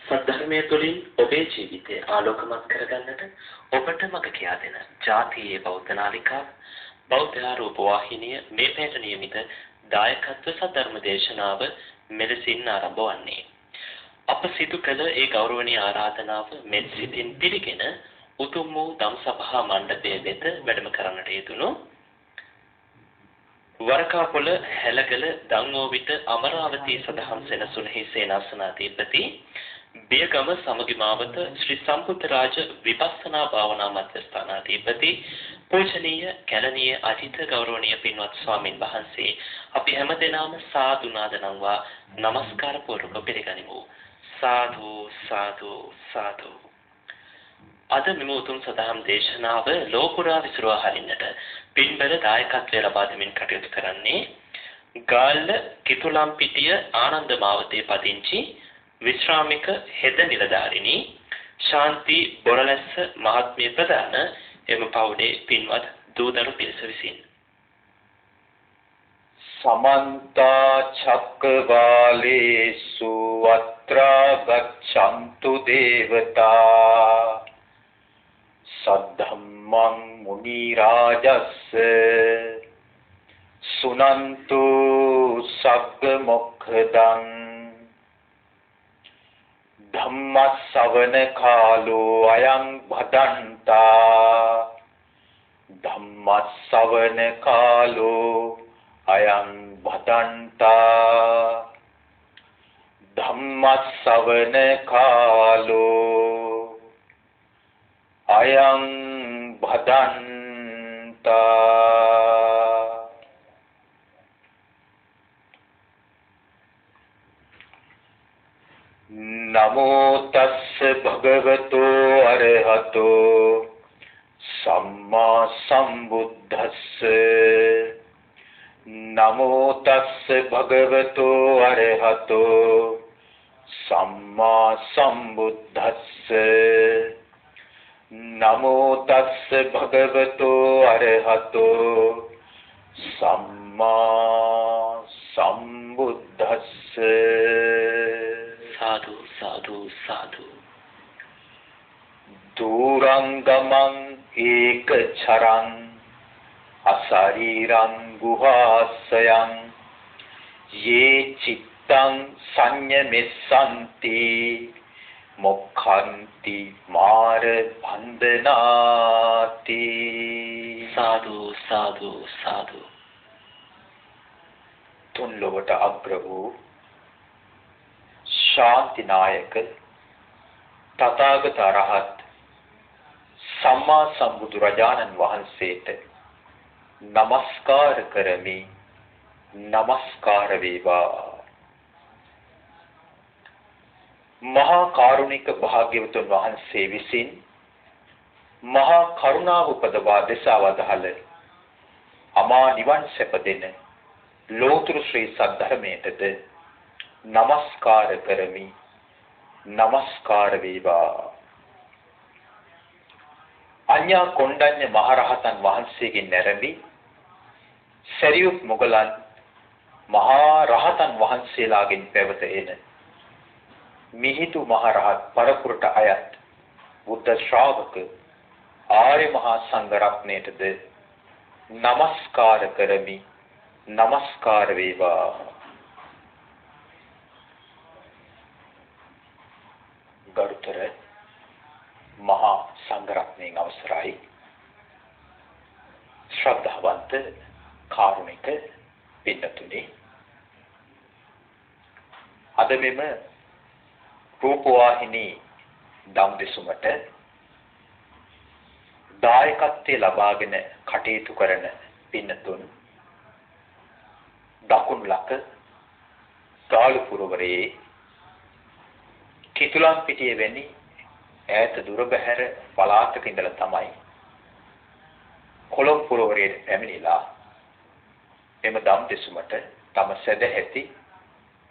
සද්ධර්මයේ තුලින් ඔබේ ජීවිතය ආලෝකමත් කරගන්නට ඔබට මඟ කියා දෙන ජාතීය බෞද්ධ නාලිකාව බෞද්ධ රූප වාහිනිය මේ පැයට නියමිත දායකත්ව සද්ධර්ම දේශනාව මෙලෙසින් ආරම්භ වන්නේ. අප සිදු කළ ඒ ගෞරවනීය ආරාධනාව මෙත් සිතින් පිළිගෙන උතුම් වූ ධම්සභා මණ්ඩපයේ වෙත වැඩම කරන්නට යෙදුණු වරකාපොළ හැලගල දංගෝවිත අමරාවතී සදහම් සෙනසුනෙහි සේනාසනාධිපති බියගම සමගි මාවත ශ්‍රී සම්බුද්ධරාජ විපස්සනා භාවනා මධ්‍යස්ථානාධිපති පූජනීය කැලණියේ අතිත ගෞරවනීය පින්වත් ස්වාමින් වහන්සේ අපි හැමදෙනාම සාදු නාදනම්වා নমස්කාර පූර්වක පිළිගනිමු. සාදු සාදු සාදු. අද මෙම උතුම් සදහම් දේශනාව ලෝකුරා විසිරුවා හරින්නට පින්බර දායකත්වය ලබා දෙමින් කටයුතු කරන්නේ ගාල්ල කිතුලම්පිටිය ආනන්ද මාවතේ පදිංචි විශ්‍රාමික හෙද නිලධාරිනී ශාන්ති බොරලැස්ස මහත්මිය ප්‍රදාන එම පවුලේ පින්වත් දූදරු පිරිස විසින් සමන්ත චක්කවාලේසු අත්‍රා ගච්ඡන්තු දේවතා සද්ධම්මං මුනි රාජස්ස සුනන්තු සග්ග මොක්ඛදං ධම්ම ශ්‍රවණ කාලෝ අයං භදන්තා ධම්ම ශ්‍රවණ කාලෝ අයං භදන්තා ධම්ම ශ්‍රවණ කාලෝ අයං භදන්තා. නමෝ තස්ස භගවතෝ අරහතෝ සම්මා සම්බුද්දස්ස. නමෝ තස්ස භගවතෝ අරහතෝ සම්මා සම්බුද්දස්ස. නමෝ තස්ස භගවතෝ අරහතෝ සම්මා සම්බුද්දස්ස. සාදු සාදු සාදු. දුරංගමං ඒකචරං අසරීරං ගුහාසයං යේ චිත්තං සංයමෙස්සන්ති මොක්ඛන්ති මාර බන්ධනාති. සාදු සාදු සාදු. තුන් ලොවට අග්‍ර වූ ශාන්තිනායක තථාගත අරහත් සම්මා සම්බුදු රජාණන් වහන්සේට নমස්කාර කරමි. নমස්කාර වේවා. මහා කාරුණික භාග්‍යවතුන් වහන්සේ විසින් මහා කරුණාව උපදවා දෙසා වදාළ අමා නිවන් සැප දෙන ලෝතුරු ශ්‍රී සද්ධර්මයටද নমස්කාර කරමි. নমස්කාර වේවා. අඤ්ඤා කොණ්ඩඤ්ඤ මහරහතන් වහන්සේගෙන් නැරඹි සරියුත් මුගලන් මහා රහතන් වහන්සේලාගෙන් පැවත එන මිහිඳු මහරහත් පරපුරට අයත් බුද්ධ ශ්‍රාවක ආර්ය මහා සංඝ රත්නයටද নমස්කාර කරමි. নমස්කාර වේවා. ගරුතර මහා සංඝ රත්නයන් අවසරයි. ශ්‍රද්ධාවන්ත කාරුණික පින්තුනි, අද මෙම රූපවාහිනී දම් දෙසුමට දායකත්වයේ ලබාගෙන කටයුතු කරන පින්තුන් දකුණු ලක ගාලු පුරවරයේ කිතුලම්පිටිය වැනි ඈත දුර බැහැර පළාතක ඉඳලා තමයි කොළඹ පුරවරයට පැමිණිලා එම දම් දෙසුමට තම සදැහැති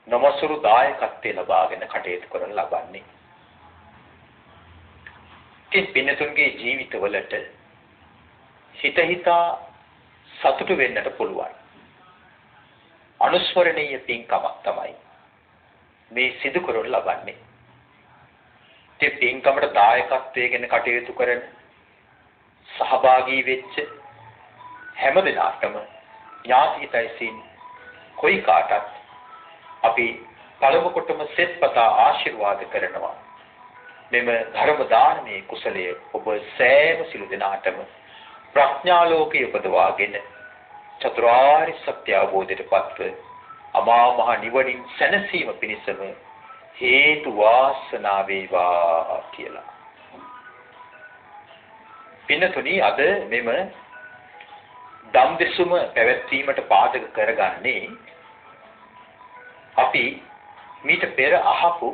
නමසුරු දායකත්වයේ ලබාගෙන කටයුතු කරන ලබන්නේ. ඉතින් පින්නතුන්ගේ ජීවිතවලට හිතා සතුටු වෙන්නට පුළුවන් අනුස්මරණීය පින්කමක් තමයි මේ සිදු කරනු ලබන්නේ. ඒ පින්කමට දායකත්වයෙන් කටයුතු කරන සහභාගී වෙච්ච හැම දිනකටම ඥාතියිතයිසින් කොයි කාටත් අපි පළමු කොටම සෙත්පතා ආශිර්වාද කරනවා. මෙම ධර්ම දානමේ කුසලයේ ඔබ සෑම සිළු දෙනාටම ප්‍රඥා ලෝකයේ උපදවාගෙන චතුරාර්ය සත්‍ය අවබෝධයට පත්ව අමා මහ නිවනින් සැනසීම පිණිසම හේතු වාසනා වේවා කියලා. පින්නතුනි අද මෙම ධම් දෙසුම පැවැත්වීමට පාදක කරගන්නේ අපි මීට පෙර අහපු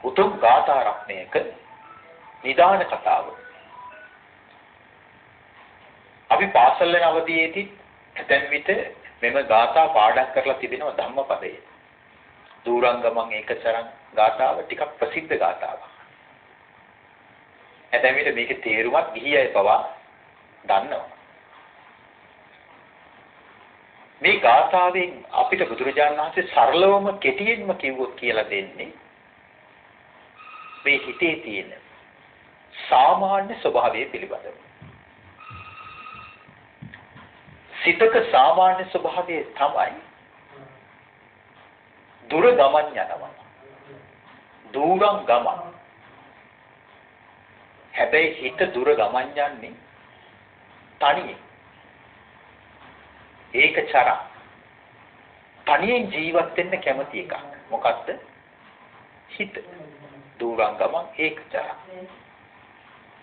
උතුම් ගාථා රත්නයක නිදාන කතාව. අපි පාසල් යන අවධියේදී ඇතැම් විට මෙම ගාථා පාඩම් කරලා තිබෙනවා ධම්මපදයේ. දූරංගමං ඒකචරං ගාථාව ටිකක් ප්‍රසිද්ධ ගාථාවක්. ඇතැම් විට මේකේ තේරුමක් ගිහි අය පවා දන්නවා. මේ ගාථාවෙන් අපිට බුදුරජාණන් වහන්සේ සරලවම කෙටියෙන්ම කිව්වොත් කියලා දෙන්නේ මේ හිතේ තියෙන සාමාන්‍ය ස්වභාවය පිළිබඳව. සිතක සාමාන්‍ය ස්වභාවය තමයි දුර ගමන් යනවා. දුරම් ගමන්. හැබැයි හිත දුර ගමන් යන්නේ තනියෙන්. ඒකචර. තනියෙන් ජීවත් වෙන්න කැමති එකක්. මොකද්ද? හිත. දුරම් ගමන් ඒකචර.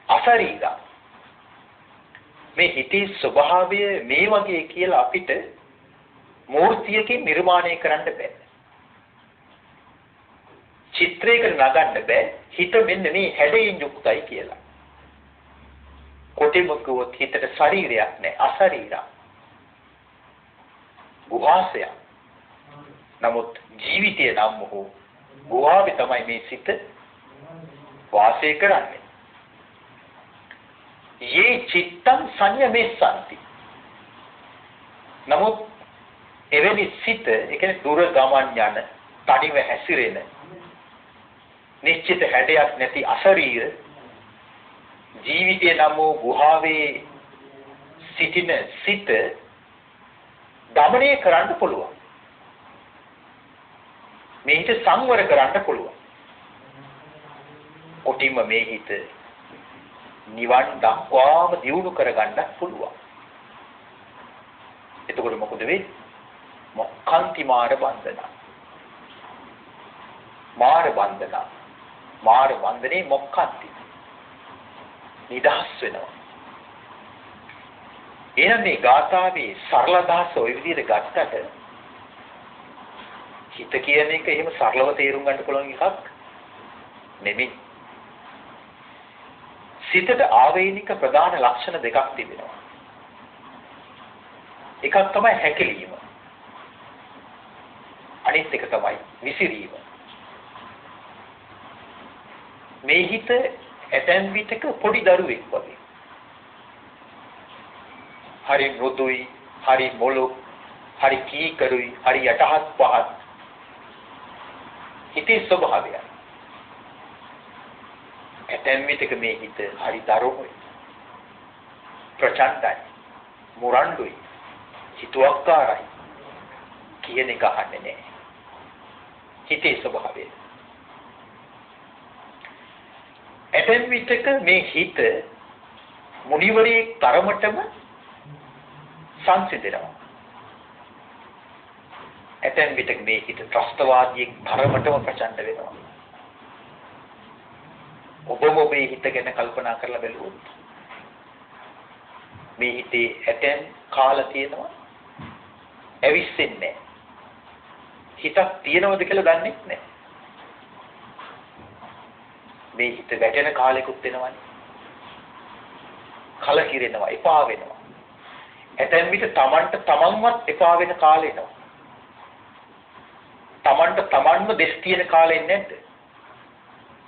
අසරීරා. මේ හිතේ ස්වභාවය මේ වගේ කියලා අපිට මූර්තියකින් නිර්මාණය කරන්න බෑ. චිත්‍රයකට නගන්න බෑ. හිත මෙන්න මේ හැඩයෙන් යුක්තයි කියලා. කොටිම කිව්වොත් හිතට ශරීරයක් නෑ. අශරීරා. ගුහාසය. නමුත් ජීවිතය නම් මොහු ගුහාවේ තමයි මේ සිත වාසය කරන්නේ. ये चिත්තං සංයමෙස්සන්ති. නමුත් එවැනි සිත, ඒ කියන්නේ දුර ගමන් යන, තනිව හැසිරෙන, නිශ්චිත හැඩයක් නැති අශරීර ජීවිතය නම් වූ ගුහාවේ සිටින සිත දමනය කරන්න පුළුවන්. මේ හිත සංවර කරන්න පුළුවන්. කොටිම මේ හිත නිවන් දක්වාම දියුණු කරගන්න පුළුවන්. එතකොට මොකද වෙන්නේ? මොක්ඛන්ති මාර බන්ධන. මාර බන්ධන. මාර බන්ධනේ මොක්ඛන්ති. නිදහස් වෙනවා. එහෙනම් මේ ගාථාවේ සරල අදහස ওই විදිහට ගත්තට හිත කියන එක එහෙම සරලව තේරුම් ගන්න පුළුවන් එකක් නෙමෙයි. සිතට ආවේනික ප්‍රධාන ලක්ෂණ දෙකක් තිබෙනවා. එකක් තමයි හැකිලිම. අනිත් එක තමයි විසිරීම. මේ හිත ඇතැම් විටක පොඩි දරුවෙක් වගේ. හරි මෘදුයි, හරි මොළොක්, හරි කීකරුයි, හරි යටහත් පහත්. හිතේ ස්වභාවය. ඇතැම් විටක මේ හිත හරි දරුණුයි. ප්‍රචණ්ඩයි, මුරණ්ඩුයි, හිතුවක්කාරයි. කියන එක අහන්නේ නැහැ. හිතේ ස්වභාවය. ඇතැම් විටක මේ හිත මුනිවරේ තරමටම සංසිඳෙනවා. ඇතැම් විටක මේ හිත ත්‍රස්තවාදියෙක් තරමටම ප්‍රචණ්ඩ වෙනවා. ඔබම ඔබේ හිත ගැන කල්පනා කරලා බැලුවොත් මේ හිතේ ඇතැම් කාල තියෙනවා ඇවිස්සෙන්නේ නැහැ. හිතක් තියෙනවද කියලා දන්නේ නැහැ. මේ හිත වැටෙන කාලෙකුත් වෙනවනේ. කලකිරෙනවා, එපා වෙනවා. ඇතැම් විට තමන්ට තමන්වත් එපා වෙන කාලේ එනවා. තමන්ට තමන්ම දෙස් තියෙන කාලේ නැද්ද?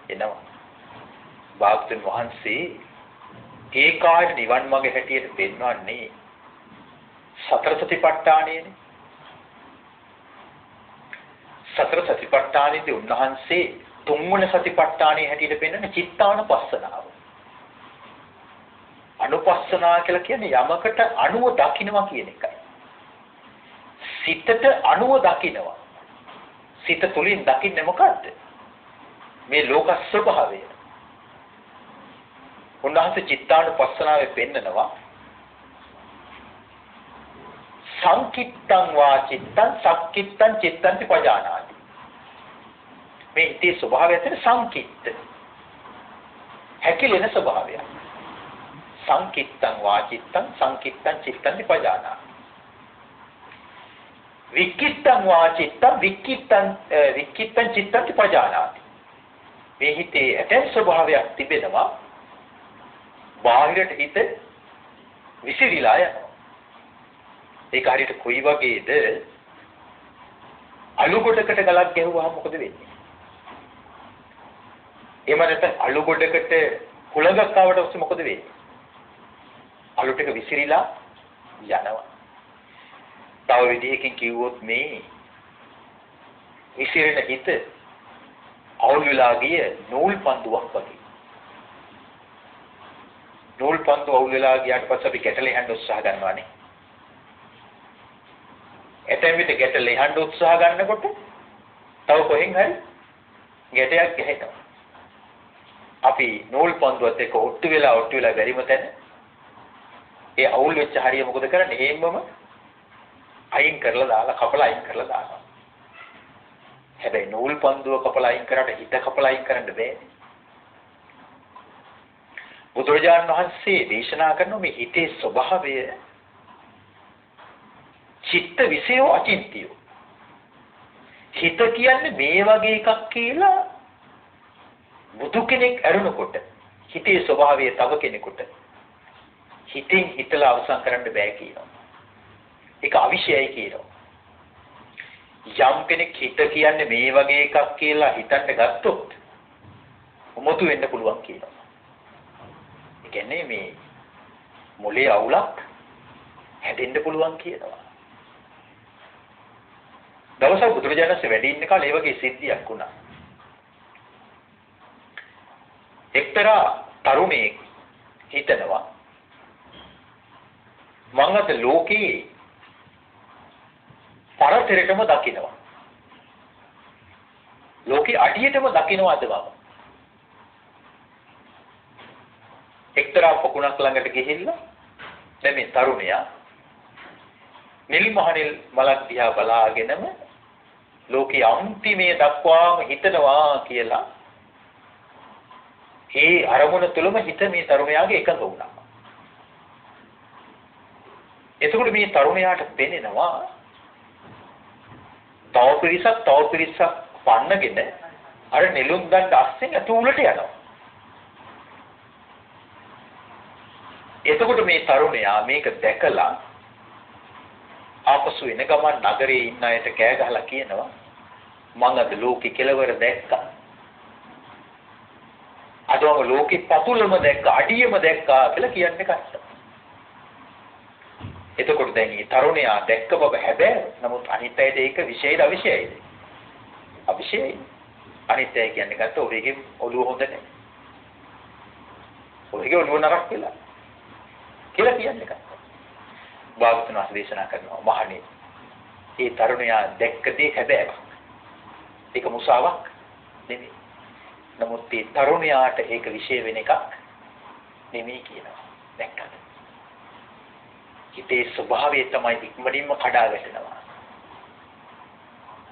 එනවා. භාගතුන් වහන්සේ ඒ කාර්ය නිවන් මඟ හැටියට පෙන්වන්නේ සතර සතිපට්ඨානයනේ. සතර සතිපට්ඨානෙදී උන්වහන්සේ තුන්වන සතිපට්ඨානයේ හැටියට පෙන්වන චිත්තානුපස්සනාව. අනුපස්සනා කියලා කියන්නේ යමකට අණුව දකින්නවා කියන එකයි. සිතට අණුව දකින්නවා. සිත තුලින් දකින්නේ මොකද්ද? මේ ලෝක ස්වභාවය. උන්වහන්සේ චිත්තානුපස්සනාවේ පෙන්නනවා සංකිට්තං වා චිත්තං සක්කිට්තං චිත්තං පජානාති. මේ හිතේ ස්වභාවය ඇතුළේ සංකිට්ත හැකිලෙන ස්වභාවය. සංකිට්තං වා චිත්තං සංකිට්තං චිත්තං පජානාති. වික්කිට්තං වා චිත්තං වික්කිට්තං චිත්තං පජානාති. මේ හිතේ ඇතැම් ස්වභාවයක් තිබෙනවා. බාහිරට හිත විසිරීලා යනවා. ඒක හරියට කොයි වගේද? අලු ගොඩකට ගලක් ගැහුවාම මොකද වෙන්නේ? එහෙම නැත්නම් අලු ගොඩකට හුලඟක් ආවට පස්සේ මොකද වෙන්නේ? අලු ටික විසිරීලා යනවා. තව විදිහකින් කිව්වොත් මේ විසිරෙන හිත අවුල් වෙලා ගිය නූල් පන්දුවක් වගේ. නූල් පන්දුව අවුල් වෙලා ගියාට පස්සේ අපි ගැටලේ හඳ උත්සාහ ගන්නවානේ. එතෙන් විතර ගැටලේ හඳ උත්සාහ ගන්නකොට තව කොහෙන් හරි ගැටයක් ගහනවා. අපි නූල් පන්දුවත් එක්ක ඔට්ටු වෙලා බැරිම තැන ඒ අවුල් වෙච්ච හරිය මොකද කරන්නේ? හේම්මම අයින් කරලා දාලා කපලා අයින් කරලා දානවා. හැබැයි නූල් පන්දුව කපලා අයින් කරාට හිත කපලා අයින් කරන්න බෑ. බුදුරජාණන් වහන්සේ දේශනා කරන මේ හිතේ ස්වභාවය චිත්ත විෂයෝ අචින්තියෝ. හිත කියන්නේ මේ වගේ එකක් කියලා බුදු කෙනෙක් අරුණකොට හිතේ ස්වභාවය තව කෙනෙකුට හිතින් හිතලා අවසන් කරන්න බෑ කියනවා. ඒක අවිෂයයි කියනවා. යම් කෙනෙක් හිත කියන්නේ මේ වගේ එකක් කියලා හිතන්න ගත්තොත් උමතු වෙන්න පුළුවන් කියනවා. ඒ කියන්නේ මේ මොලේ අවුලක් හැදෙන්න පුළුවන් කියනවා. දවසක් බුදුරජාණන් වහන්සේ වැඩ ඉන්න කාලේ ඒ වගේ සිද්ධියක් වුණා. එක්තරා තරුණයෙක් හිතනවා මම අද ලෝකේ පරතරටම දකින්නවා. ලෝකේ අඩියටම දකින්නවාද බව. එක්තරා පොකුණක් ළඟට ගිහිල්ලා දැන් මේ තරුණයා නිල් මහනිල් මලක් දිහා බලාගෙනම ලෝකේ අන්තිමේ දක්වාම හිතනවා කියලා ඒ අරමුණ තුළම හිත මේ තරුණයාගේ එකඟ වුණා. එතකොට මේ තරුණයාට පෙනෙනවා තව පිරිසක් පන්නගෙන අර නෙළුම් දණ්ඩ අස්සෙන් අතුලට යනවා. එතකොට මේ තරුණයා මේක දැකලා ආපසු එන ගමන් නගරේ ඉන්න අයට කෑ ගහලා කියනවා මම අද ලෝකේ කෙලවර දැක්කා. අදම ලෝකේ පතුලම දැක්කා, අඩියම දැක්කා කියලා කියන්නේ කට්ට. එතකොට දැන් මේ තරුණයා දැක්ක බව හැබැයි නමුත් අනිත් අයට ඒක විශේෂ අවිශේෂයි. අවිශේෂයි. අනිත් අය කියන්නේ ගත්ත ඔයගේ ඔළුව හොඳ නැහැ. ඔයගේ ඔළුව නරක කියලා කියන්නේ කට්ට. භාගතුන් වහන්සේ දේශනා කරනවා මහණේ. ඒ තරුණයා දැක්ක දේ හැබැයි ඒක මුසාවක් නෙමෙයි. නමුත් මේ තරුණයාට ඒක විශේෂ වෙන එකක් නෙමෙයි කියනවා. දැක්කද? හිතේ ස්වභාවය තමයි ඉක්මනින්ම කඩා වැටෙනවා.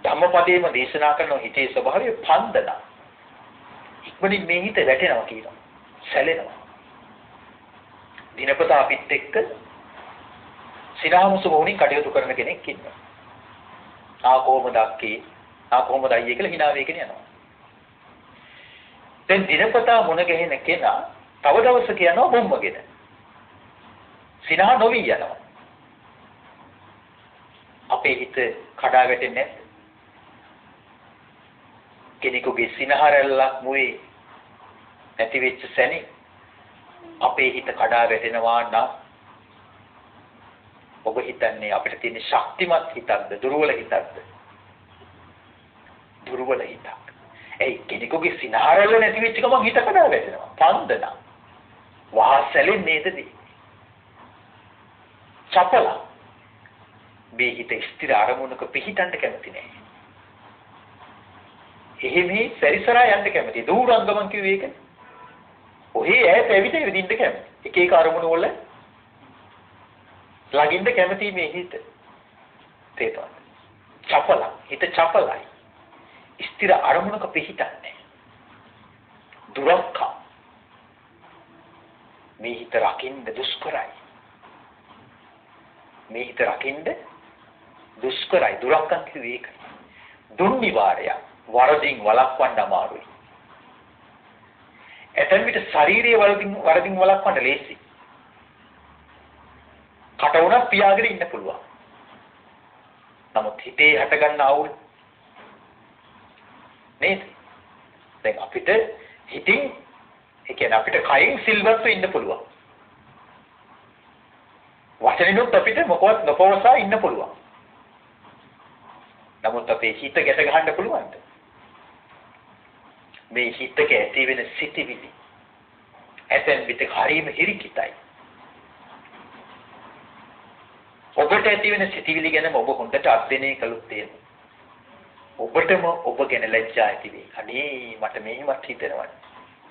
ධම්මපදයේම දේශනා කරන හිතේ ස්වභාවය පන්දන. ඉක්මනින් මේ හිත වැටෙනවා කියනවා. සැලෙනවා. දිනපතා අපිත් එක්ක සිනාමුසු වුණින් කටයුතු කරන කෙනෙක් ඉන්නවා. කොහොමද අක්කේ? කොහොමද අයියේ කියලා hina වෙගෙන යනවා. දැන් දිනපතා මුණ ගැහෙන කෙනා තව දවසක යනවා බොම්බගෙන. සිනහ නොවි යනවා. අපේ හිත කඩා වැටෙන්නේ නැද්ද? කෙනෙකුගේ සිනහරල්ලක් මුවේ නැති වෙච්ච සැනේ අපේ හිත කඩා වැටෙනවා නම් ඔබ හිතන්නේ අපිට තියෙන ශක්තිමත් හිතක්ද දුර්වල හිතක්ද? දුර්වල හිතක්. ඒ කෙනෙකුගේ සිනහරල්ල නැති වෙච්ච ගමන් හිත කඩා වැටෙනවා. පන්දන. වාසලෙන් නේදදී. චපල. මේ හිත ස්ථිර අරමුණක පිහිටන්න කැමති නැහැ. එහෙමයි සැරිසරා යන්න කැමති. දූරංගමන් කිව්වේ ඒකනේ. ඔහේ ඈත ඇවිදින්න කැමති. එක එක අරමුණු වල ළඟින්ද කැමති මේ හිත. තේතවත්. චපල. හිත චපලයි. ස්ථිර අරමුණක පිහිටන්නේ. දුරක්ක. මේ හිත රකින්න දුෂ්කරයි. මේ හිත රකින්න දුෂ්කරයි. දුරක්කන් කිව්වේ ඒක. දුර්නිවාරය. වරදින් වළක්වන්න අමාරුයි. එතන විට ශාරීරික වරදින් වළක්වන්න ලේසි. කට උනත් පියාගෙන ඉන්න පුළුවන්. නමුත් හිතේ හටගන්න අවුල් නේද? දැන් අපිට හිතින් ඒ කියන්නේ අපිට කයින් සිල්වත්ව ඉන්න පුළුවන්. වචනිනුත් අපිට මොකවත් නොපවසා ඉන්න පුළුවන්. නමුත් අපේ හිත ගැට ගහන්න පුළුවන්ද? මේ හිතක ඇති වෙන සිතිවිලි ඇතැම් විට හරීම හිරිකිතයි. ඔබට ඇති වෙන සිතිවිලි ගැන ඔබ හොඳට අධ්‍යයනය කළොත් එහෙම ඔබටම ඔබ ගැන ලැජ්ජා ඇති වෙයි. අනේ මට මෙහෙමත් හිතෙනවා.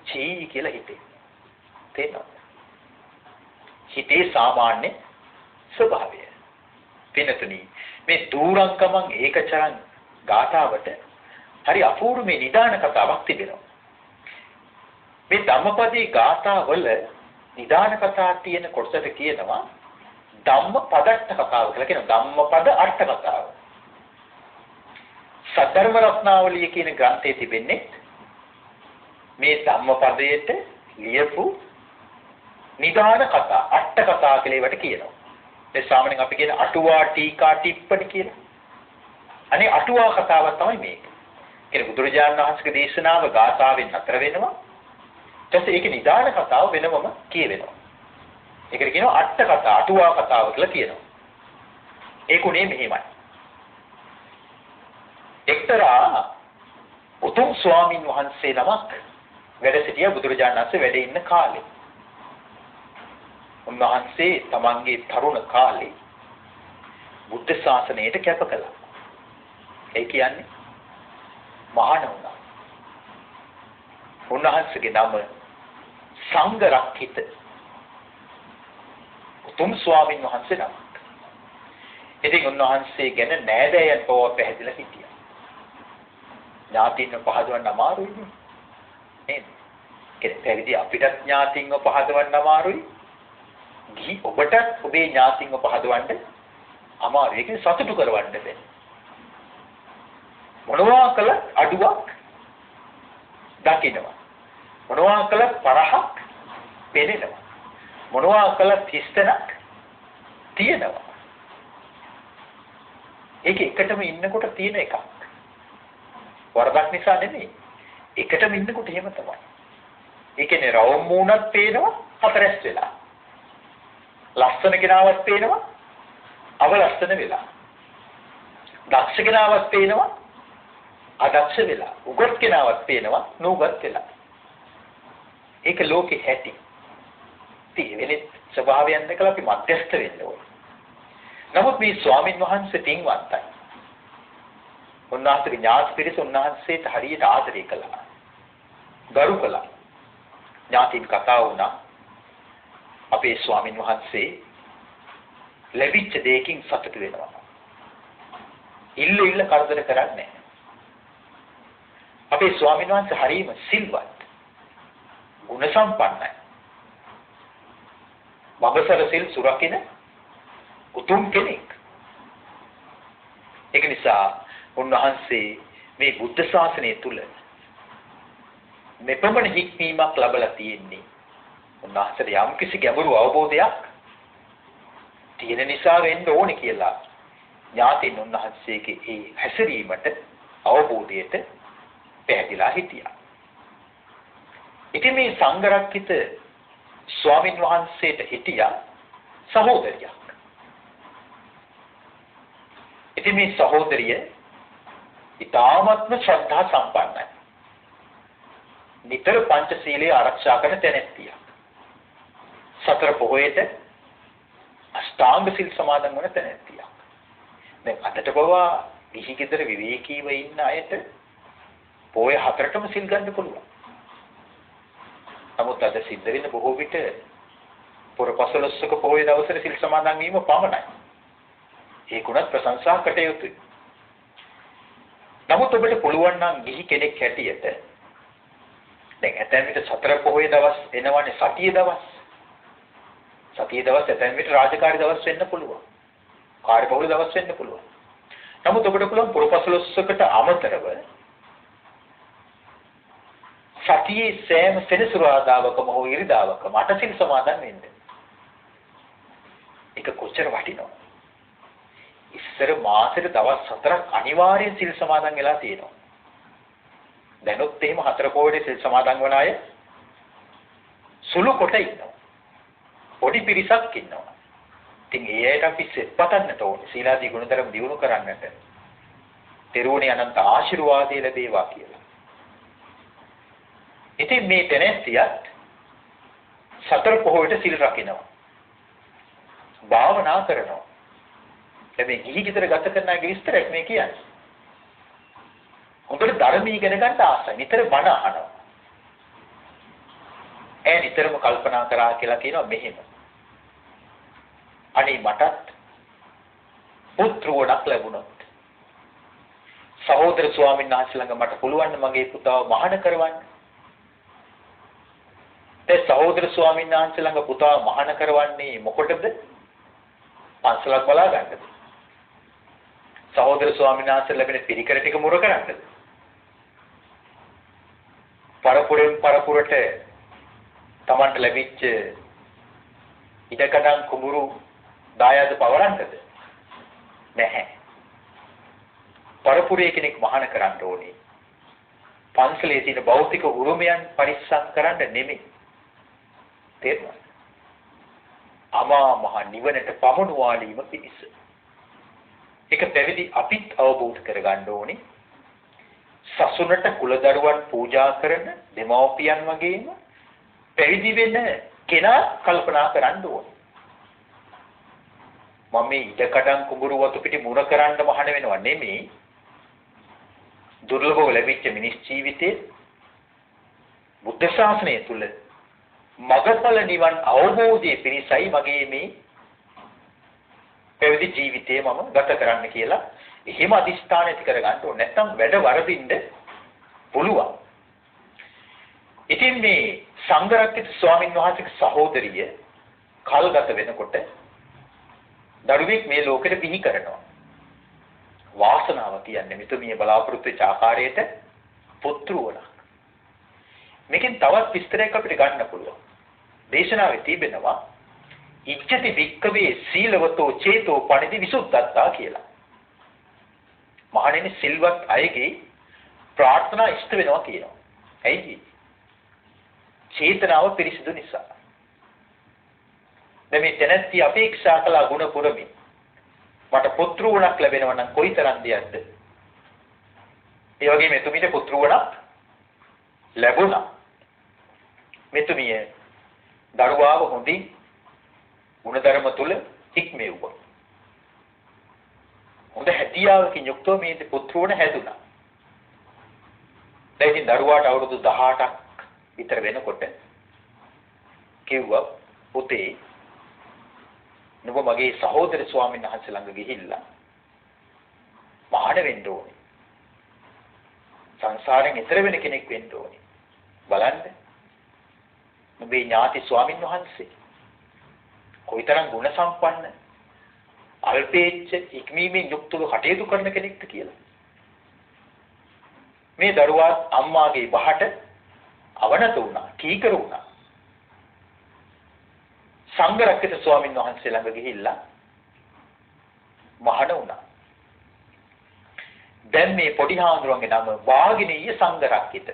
චී කියලා හිතේ. තේරෙනවද? හිතේ සාමාන්‍ය ස්වභාවය. පිනතුනි මේ දූරංකමං ඒකචරං ගාථාවට හරි අපූර්ව මේ නිදාන කතාවක් තිබෙනවා. මේ ධම්මපදයේ ගාථාවල නිදාන කතා තියෙන කොටසට කියනවා ධම්මපදට්ඨ කතාව කියලා කියනවා. ධම්මපද අර්ථ කතාව. සතරම රත්නාවලිය කියන ග්‍රන්ථයේ තිබෙන්නේ මේ ධම්මපදයට ලියපු නිදාන කතා අට කතා කියලා ඒවට කියනවා. ඒ සාමාන්‍යයෙන් අපි කියන අටුවා ටීකා ටිප්පණි කියලා. අනේ අටුවා කතාවක් තමයි මේක. කියන්නේ බුදුරජාණන් වහන්සේගේ දේශනාව ගාථාවෙන් අතර වෙනවා. ඊට පස්සේ ඒකේ නිදාන කතාව වෙනමම කියවෙනවා. ඒකට කියනවා අට කතා අටුවා කතාව කියලා කියනවා. ඒකුනේ මෙහෙමයි. එක්තරා උතුම් ස්වාමින් වහන්සේ නමක් වැඩ සිටිය බුදුරජාණන් වහන්සේ වැඩ ඉන්න කාලේ. උන්වහන්සේ තමන්ගේ තරුණ කාලේ බුද්ධ ශාසනයට කැප කළා. ඒ කියන්නේ මහාන වුණා. උන්වහන්සේගේ නම සංඝරක්ඛිත උතුම් ස්වාමින් වහන්සේ නමක්. ඉතින් උන්වහන්සේ ගැන නෑදෑයන් පව පැහැදිලා හිටියා. ඥාතින්ව පහදවන්න අමාරුයි නේද? කෙනෙක් පැවිදි අපිටත් ඥාතින්ව පහදවන්න අමාරුයි. ගිහි ඔබටත් ඔබේ ඥාතින්ව පහදවන්න අමාරුයි. ඒක සතුටු කරවන්න බෑ. මොනවා කළ අඩුවක් දකින්නවා. මොනවා කළ පරහක් පෙනෙනවා. මොනවා කළ හිස්තනක් තියෙනවා. ඒක එකටම ඉන්නකොට තියෙන එකක්. වරදක් නිසා නෙමෙයි. එකටම ඉන්නකොට එහෙම තමයි. ඒ කියන්නේ රවුම් මූණක් පේනවා හතරස් වෙලා. ලස්සන කෙනාවක් පේනවා අවලස්සන වෙලා. දක්ෂ කෙනාවක් පේනවා අදක්ෂ වෙලා. උගත් කෙනාවක් පේනවා නුගත් වෙලා. ඒක ලෝකේ හැටි. තියෙන්නේ ස්වභාවයන් දෙකලා අපි මධ්‍යස්ථ වෙන්න ඕනේ. නමුත් මේ ස්වාමින් වහන්සේ තින්වන්තයි. උන්වහන්සේගේ ඥාති පිරිස උන්වහන්සේට හරියට ආදරය කළා. ගරු කළා. ඥාතින් කතා වුණා. අපේ ස්වාමින් වහන්සේ ලැබිච්ච දෙයකින් සතුටු වෙනවා. ඉල්ල කරදර කරන්නේ නැහැ. අපේ ස්වාමින් වහන්සේ හරිම සිල්වත්. ගුණ සම්පන්නයි. බබසර සිල් සුරකින උතුම් කෙනෙක්. ඒක නිසා උන්වහන්සේ මේ බුද්ධ ශාසනය තුල මෙපමණ හික්මීමක් ලැබලා තියෙන්නේ. උන්වහන්සේට යම් කිසි ගැඹුරු අවබෝධයක් තියෙන නිසා වෙන්න ඕනේ කියලා ඥාතින් උන්වහන්සේගේ ඒ හැසිරීමට අවබෝධයට පැහැදිලා හිටියා. ඉතින් මේ සංඝරක්කිත ස්වාමින් වහන්සේට හිටියා සහෝදරියක්. ඉතින් මේ සහෝදරිය ඊ타ත්ම ශ්‍රද්ධා සම්පන්නයි. නිතර පංචශීලයේ ආරක්ෂා කරන තැනැත්තියක්. සතර පොහොයේට අෂ්ටාංග සිල් සමාදන් වන තැනැත්තියක්. දැන් අදට පවා ගිහි ගෙදර විවේකීව ඉන්න අයට පොය හතරටම සිල් ගන්න පුළුවන්. නමුත් අද සිද්ධ වෙන බොහෝ විට පොරපසළොස්වක පොය දවසේ සිල් සමාදන් වීම පමණයි. ඒකුණත් ප්‍රශංසා කටයුතුයි. නමුත් ඔබට පුළුවන් නම් ගිහි කෙනෙක් හැටියට දැන් ඇතැම් විට සතර පොහොය දවස් එනවනේ සතියේ දවස්. සතියේ දවස් ඇතැම් විට රාජකාරී දවස් වෙන්න පුළුවන්. කාර්යබහුල දවස් වෙන්න පුළුවන්. නමුත් ඔබට පුළුවන් පොරපසළොස්වකට අමතරව සතියේ සෑම සෙනසුරාදාවකම හෝ ඉරිදාවකම අටසිල් සමාදන් වෙන්න. ඒක කොච්චර වටිනවද? ඉස්සර මාසෙට දවස් 4ක් අනිවාර්යෙන් සිල් සමාදන් වෙලා තියෙනවා. දැනුත් එහෙම හතර පොයේ සිල් සමාදන් වන අය සුළු කොට ඉන්නවා. පොඩි පිරිසක් ඉන්නවා. ඉතින් ඒ අයට අපි සෙත්පතන්නට ඕනේ. සීලාදී ගුණධර්ම දියුණු කරන්නට. තෙරුවනේ අනන්ත ආශිර්වාදය ලැබේවා කියලා. ඉතින් මේ තැනැත්තියත් සතර පොහොයට සිල් රකින්නවා. භාවනා කරනවා. හැබැයි ගිහි ගෙදර ගත කරන අයගේ විස්තරයක් මේ කියන්නේ. හොඳට ධර්මී ඉගෙන ගන්න ආසයි. නිතර බණ අහනවා. නිතරම කල්පනා කරා කියලා කියනවා මෙහෙම. අනේ මටත් පුත්‍රයෙක් ලැබුණොත් සහෝදර ස්වාමීන් වහන්සේ ළඟ මට පුළුවන් මගේ පුතාව මහාන කරවන්න. ඒ සහෝදර ස්වාමීන් වහන්සේ ළඟ පුතාව මහාන කරවන්නේ මොකටද? පන්සලක් බලා ගන්නද? සහෝදර ස්වාමීන් වහන්සේ ලැබෙන පිරිකර ටික මුර කරන්නද? පරපුරෙන් පරපුරට තමන්ට ලැබිච්ච ඉඩකඩම් කුඹුරු දායාද පවරන්නද? නැහැ. පරපුරේ කෙනෙක් මහාන කරන්න ඕනේ. පන්සලේ තියෙන භෞතික උරුමයන් පරිස්සම් කරන්න නෙමෙයි. තේරුණාද? අමා මහ නිවනට පමුණුවාලීම පිණිස. ඒක පැවිදි අපිත් අවබෝධ කරගන්න ඕනේ. සසුනට කුලදරුවන් පූජා කරන දෙමව්පියන් වගේම පැවිදි වෙන කෙනා කල්පනා කරන්න ඕනේ. මම මේ ඉඩකඩම් කුඹුරු වතු පිටි මුණ කරන්න මහාන වෙනව නෙමෙයි. දුර්ලභව ලැබිච්ච මිනිස් ජීවිතේ බුද්ධ ශාසනය තුල මගඵල නිවන් අවබෝධයේ පිණිසයි මගේ මේ පැවිදි ජීවිතය මම ගත කරන්න කියලා එහෙම අදිස්ථාන ඇති කරගන්න ඕනේ. නැත්නම් වැඩ වරදින්න පුළුවන්. ඉතින් මේ සංඝරත්න ස්වාමීන් වහන්සේගේ සහෝදරිය කල්ගත වෙනකොට දරුවෙක් මේ ලෝකෙට බිහි කරනවා. වාසනාව කියන්නේ මෙතුමිය බලාපොරොත්තු වෙච්ච ආකාරයට පුත්‍රවණක්. මේකෙන් තවත් විස්තරයක් අපිට ගන්න පුළුවන්. දේශනාවේ තිබෙනවා ඉච්ඡති වික්කවේ සීලවතෝ චේතෝ පණිදි විසුද්ධත්තා කියලා. මහණෙනි සිල්වත් අයගේ ප්‍රාර්ථනා ඉෂ්ට වෙනවා කියනවා. ඇයි? චේතනාව පිරිසිදු නිසා. දැන් මේ තැනැත්තිය අපේක්ෂා කළ ගුණ පුරමින් මට පුත්‍රවණක් ලැබෙනවා නම් කොයිතරම් දෙයක්ද? ඒ වගේ මෙතුමිට පුත්‍රවණක් ලැබුණා. මෙතුමිය දරුවාව හොඳින් ගුණධර්ම තුල ඉක්මෙව්වා. හොඳ හැදියාවකින් යුක්තව මේ පුත්‍රවණ හැදුනා. දැන් ඉතින් දරුවාට අවුරුදු 18ක් විතර වෙනකොට කිව්වා පුතේ නුඹ මගේ සහෝදර ස්වාමීන් වහන්සේ ළඟ ගිහිල්ලා මහාන වෙන්න ඕනේ. සංසාරයෙන් ඈතර වෙන කෙනෙක් වෙන්න ඕනේ. බලන්න. නුඹේ ඥාති ස්වාමීන් වහන්සේ කොයිතරම් ගුණ සම්පන්න අල්පේච්ඡ ඉක්මීමේ යුක්තව කටයුතු කරන කෙනෙක්ද කියලා. මේ දරුවා අම්මාගේ බහට අවනත වුණා, කීකර වුණා. සංඝරක්කිත ස්වාමීන් වහන්සේ ළඟ ගිහිල්ලා මහාන වුණා. දැන් මේ පොඩි හාමුදුරන්ගේ නම වාගිනීය සංඝරක්කිත.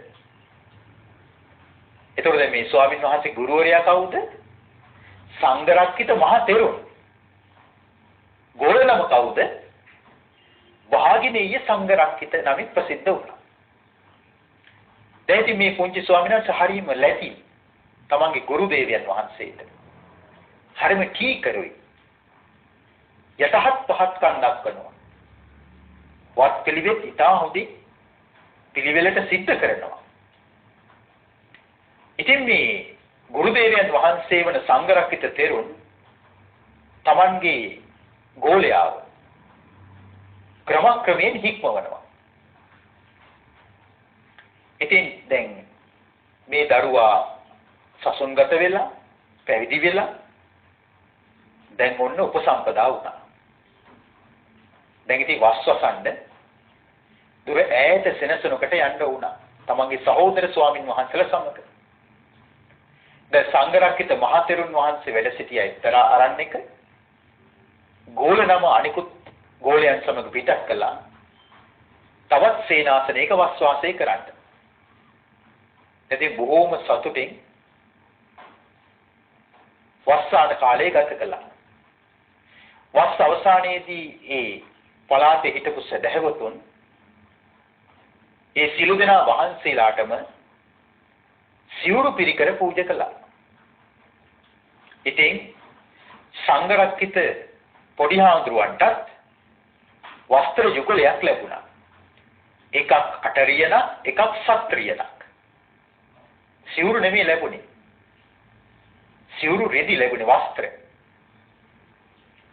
එතකොට දැන් මේ ස්වාමීන් වහන්සේ ගුරුවරයා කවුද? සංඝරක්කිත මහ තෙරුන්. ගෝල නම කවුද? භාගිනීය සංඝරක්කිත නමින් ප්‍රසිද්ධ වුණා. දැන් මේ පුංචි ස්වාමීන් වහන්සේ හරීම ලැති තමන්ගේ ගුරු දේවයන් වහන්සේට හරිම කීකරුයි. යටහත් පහත්කම් දක්වනවා. වත් පිළිවෙත් ඉතා හොඳින් පිළිවෙලට සිද්ධ කරනවා. ඉතින් මේ ගුරු දේවයන් වහන්සේ වන සංඝරක්කිත තෙරුන් තමන්ගේ ගෝලයාව ක්‍රමක්‍රමයෙන් හික්මවනවා. ඉතින් දැන් මේ දරුවා සසුන්ගත වෙලා පැවිදි වෙලා දැන් ඔන්න උපසම්පදා වුණා. දැන් ඉතින් වස්වසන්න දුර ඈත සෙනසුනකට යන්න වුණා. තමන්ගේ සහෝදර ස්වාමින් වහන්සේලා සමග. දැන් සංඝරක්කිත මහතෙරුන් වහන්සේ වැඩ සිටියා එක්තරා අරණ්‍යක. ගෝල නම අනිකුත් ගෝලයන් සමග පිටත් කළා. තවත් සේනාසනයක වස්වාසය කරන්න. ඉතින් බොහෝම සතුටින් වස්සාන කාලය ගත කළා. වස් අවසානයේදී ඒ පළාතේ හිටපු සදහැවතුන් ඒ සිළු දෙනා වහන්සේලාටම සිවුරු පිරිකර පූජා කළා. ඉතින් සංඝරක්කිත පොඩි හාමුදුරුවන්ටත් වස්ත්‍ර යුගලයක් ලැබුණා. එකක් අටරියන, එකක් සත්‍රියනක්. සිවුරු නෙමෙයි ලැබුණේ. සිවුරු රෙදි ලැබුණේ වස්ත්‍ර.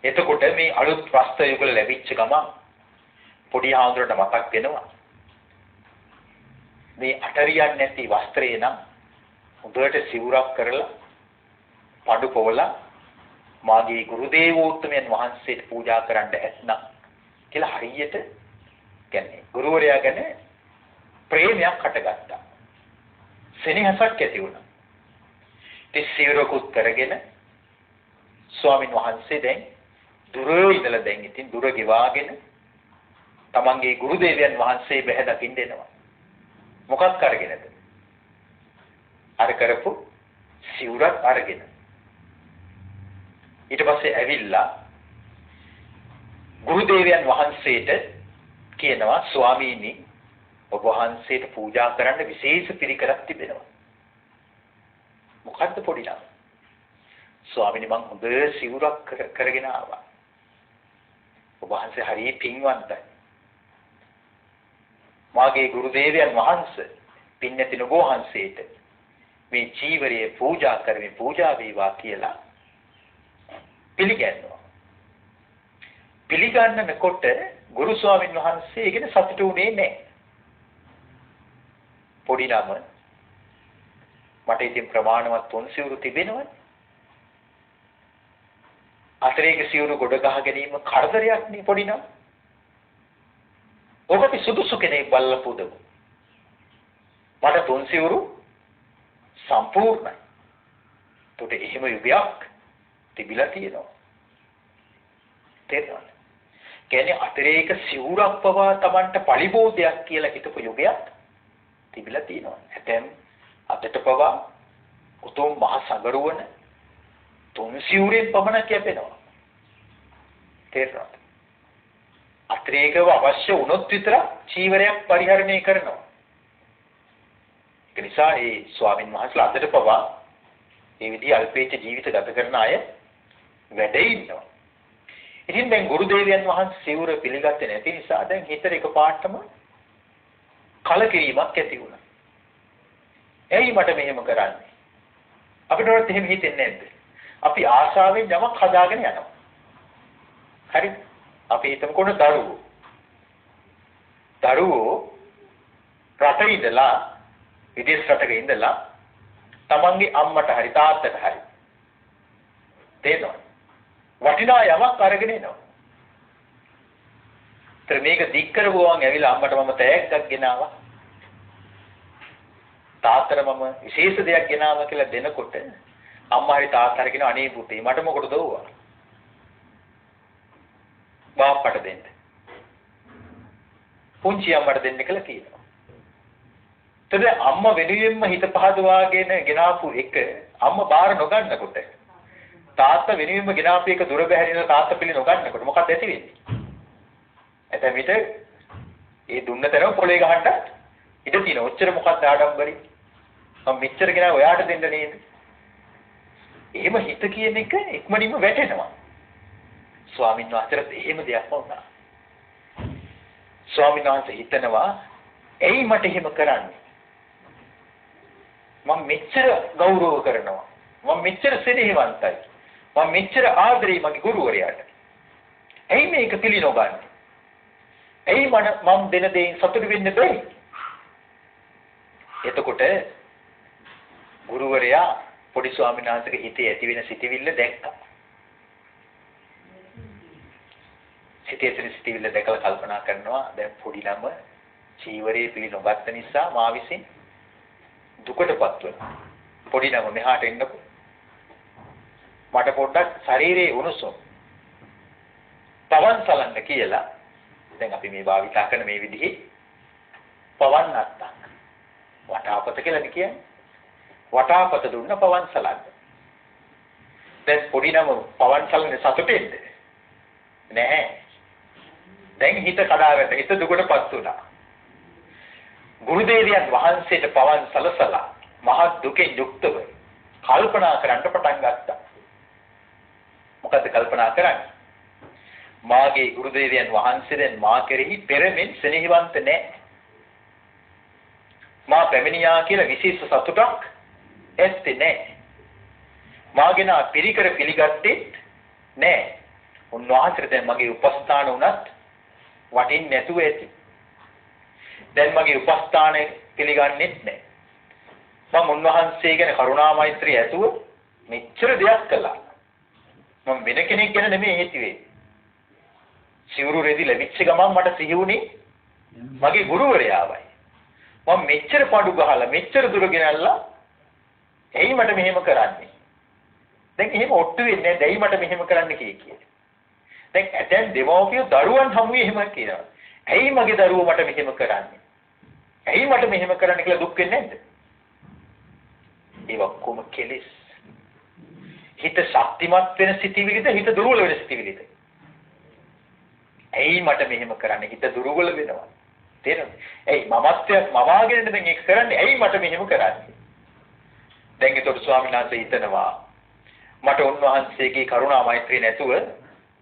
එතකොට මේ අලුත් වස්ත්‍ර යුගල ලැබිච්ච ගමන් පොඩි හාමුදුරන්ට මතක් වෙනවා. මේ අටරියන් නැති වස්ත්‍රේ නම් හොඳට සිවුරක් කරලා පඩු පොවලා මාගේ ගුරු දේවෝත්තමයන් වහන්සේට පූජා කරන්න ඇත්නම් කියලා හරියට කියන්නේ ගුරුවරයා ගැන ප්‍රේමයක් හටගත්තා. සෙනෙහසක් ඇති වුණා. ඉතින් සිවුරකුත් කරගෙන ස්වාමින් වහන්සේ දැන් දුර ඉඳලා දැන් ඉතින් දුර ගෙවාගෙන තමන්ගේ ගුරු දේවයන් වහන්සේ බැහැ දකින්න එනවා. මොකක් කරගෙනද? අර කරපු සිවුරක් අරගෙන. ඊට පස්සේ ඇවිල්ලා ගුරු දේවයන් වහන්සේට කියනවා ස්වාමීනි ඔබ වහන්සේට පූජා කරන්න විශේෂ පිළිකරක් තිබෙනවා. මොකද්ද පොඩි නම? ස්වාමීනි මං හොඳ සිවුරක් කරගෙන ආවා. ඔබ වහන්සේ හරිය පින්වන්තයි. මාගේ ගුරු දේවයන් වහන්සේ පින්නති නුඹ වහන්සේට මේ චීවරයේ පූජා කරමින් පූජා වේවා කියලා පිළිගන්නවා. පිළිගන්නකොට ගුරු ස්වාමින් වහන්සේ ඒකෙන් සතුටු වුණේ නැහැ. පොඩි නම මට ඉතින් ප්‍රමාණවත් තුන් සිවුරු තිබෙනවනේ. අතරේක සිවුරු ගොඩ ගහ ගැනීම කරදරයක් නේ පොඩි නම. ඔබට සුදුසු කෙනෙක් බලලා පුදමු. මට තුන් සිවුරු සම්පූර්ණයි. ඒකට එහෙම යුගයක් තිබිලා තියෙනවා. තේරුණාද? කියන්නේ අතරේක සිවුරක් පවා Tamanට පරිබෝධයක් කියලා හිතපු යුගයක් තිබිලා තියෙනවා. ඇතැම් අතට පවා උතුම් මහ සගරුවන තුන් සිවුරෙන් පමණ කැපෙනවා. තේරුණාද? අතරේකව අවශ්‍ය වුණොත් විතර චීවරයක් පරිහරණය කරනවා. ඒ නිසා ඒ ස්වාමින් වහන්සේලා අතට පවා මේ විදිහ අල්පේච්ඡ ජීවිත ගත කරන අය වැඩේ ඉන්නවා. ඉතින් දැන් ගුරු දේවයන් වහන්සේ සිවුර පිළිගත්තේ නැති නිසා දැන් හිතට එකපාරටම කලකිරීමක් ඇති වුණා. ඇයි මට මෙහෙම කරන්නේ? අපිට උනත් එහෙම හිතෙන්නේ නැද්ද? අපි ආශාවෙන් යමක් හදාගෙන යනවා. හරි? අපි හිතමුකෝ දරුවෝ රටේ ඉඳලා විදේශ රටක ඉඳලා තමන්ගේ අම්මට හරි තාත්තට හරි දෙනවා. වටිනා යමක් අරගෙන එනවා. ඒතර මේක දික් කරගුවන් ඇවිල්ලා අම්මට මම තෑග්ගක් ගෙනාවා. තාත්තට මම විශේෂ දෙයක් ගෙනාවා කියලා දෙනකොට අම්මා හරි තාත්තා හරි කියනවා අනේ පුතේ මට මොකටද ඕවා? බාප්පට දෙන්න. පුංචි අම්මට දෙන්න කියලා කියනවා. එතකොට අම්මා වෙනුවෙන්ම හිත පහදවාගෙන ගෙනාපු එක අම්මා බාර නොගන්නකොට තාත්තා වෙනුවෙන්ම ගෙනාපු එක දුර බැහැරින තාත්තා පිළි නොගන්නකොට මොකක්ද ඇති වෙන්නේ? එතන විතර ඒ දුන්න තැන පොලේ ගහන්න ඉඩ තියෙන. ඔච්චර මොකක්ද ආඩම්බරේ? මම මෙච්චර ගෙනා ඔයාට දෙන්න නේද? එහෙම හිත කියන එක ඉක්මනින්ම වැටෙනවා. ස්වාමීන් වහන්සේට එහෙම දෙයක් වුණා. ස්වාමීන් වහන්සේ හිතනවා ඇයි මට එහෙම කරන්නේ? මම මෙච්චර ගෞරව කරනවා. මම මෙච්චර සෙනෙහවන්තයි. මම මෙච්චර ආදරේ මගේ ගුරුවරයාට. ඇයි මේක පිළිනොගන්නේ? ඇයි මම දෙන දෙයින් සතුටු වෙන්න බැරි? එතකොට ගුරුවරයා පොඩි ස්වාමීන් වහන්සේගේ හිතේ ඇති වෙන සිතිවිල්ල දැක්කා. සිතේ තියෙන සිතිවිල්ල දැකලා කල්පනා කරනවා දැන් පොඩි ළම චීවරයේ පිළිනොගත්ත නිසා මා විසින් දුකටපත් වෙනවා. පොඩි ළම මෙහාට එන්නකො. මට පොඩ්ඩක් ශරීරයේ උණුසුම පවන් සලන්න කියලා දැන් අපි මේ භාවිතා කරන මේ විදිහේ පවන් නැත්තක් වටාපත කියලා කියන්නේ. වටාපත දුන්න පවන් සලන්න. දැන් පොඩි නම පවන් සලන්නේ සතුටෙන්ද? නෑ. දැන් හිත කඩාගත්ත හිත දුකටපත් වුණා. ගුරුදේවයන් වහන්සේට පවන් සලසලා මහත් දුකෙන් යුක්තව කල්පනා කරන්න පටන් ගත්තා. මොකද කල්පනා කරන්නේ? මාගේ ගුරුදේවයන් වහන්සේ දැන් මා කෙරෙහි පෙරමෙන් සෙනෙහවන්ත නැහැ. මා පැමිණියා කියලා විශේෂ සතුටක් ඇත්තේ නැහැ. මාගෙන පිරිකර පිළිගත්තේ නැහැ. උන්වහන්සේට දැන් මගේ උපස්ථාන උනත් වටින්නේ නැතුව ඇති. දැන් මගේ උපස්ථානය පිළිගන්නෙත් නැහැ. මම උන්වහන්සේ ගැන කරුණා මෛත්‍රිය ඇතුව මෙච්චර දෙයක් කළා. මම වෙන කෙනෙක් ගැන නෙමෙයි හිතුවේ. සිවුරු රෙදි ලැබිච්ච ගමන් මට සිහි වුණේ මගේ ගුරුවරයාවයි. මම මෙච්චර පඩු ගහලා මෙච්චර දුර ගෙනල්ලා ඇයි මට මෙහෙම කරන්නේ? දැන් එහෙම ඔට්ටු වෙන්නේ නැහැ. ඇයි මට මෙහෙම කරන්න කියලා. දැන් ඇතැම් දෙමව්පියෝ දරුවන් හමුවේ එහෙම කියනවා. ඇයි මගේ දරුවෝ මට මෙහෙම කරන්නේ? ඇයි මට මෙහෙම කරන්න කියලා දුක් වෙන්නේ නැද්ද? ඒ ඔක්කොම කෙලෙස්. හිත ශක්තිමත් වෙන සිටිවිලිද හිත දුර්වල වෙන සිටිවිලිද? ඇයි මට මෙහෙම කරන්නේ? හිත දුර්වල වෙනවා. තේරෙනවද? ඇයි මමත්වයක් මවාගෙනද දැන් ඒක කරන්නේ? ඇයි මට මෙහෙම කරන්නේ? දැන් ඒතකොට ස්වාමීන් වහන්සේ හිතනවා මට උන්වහන්සේගේ කරුණා මෛත්‍රිය නැතුව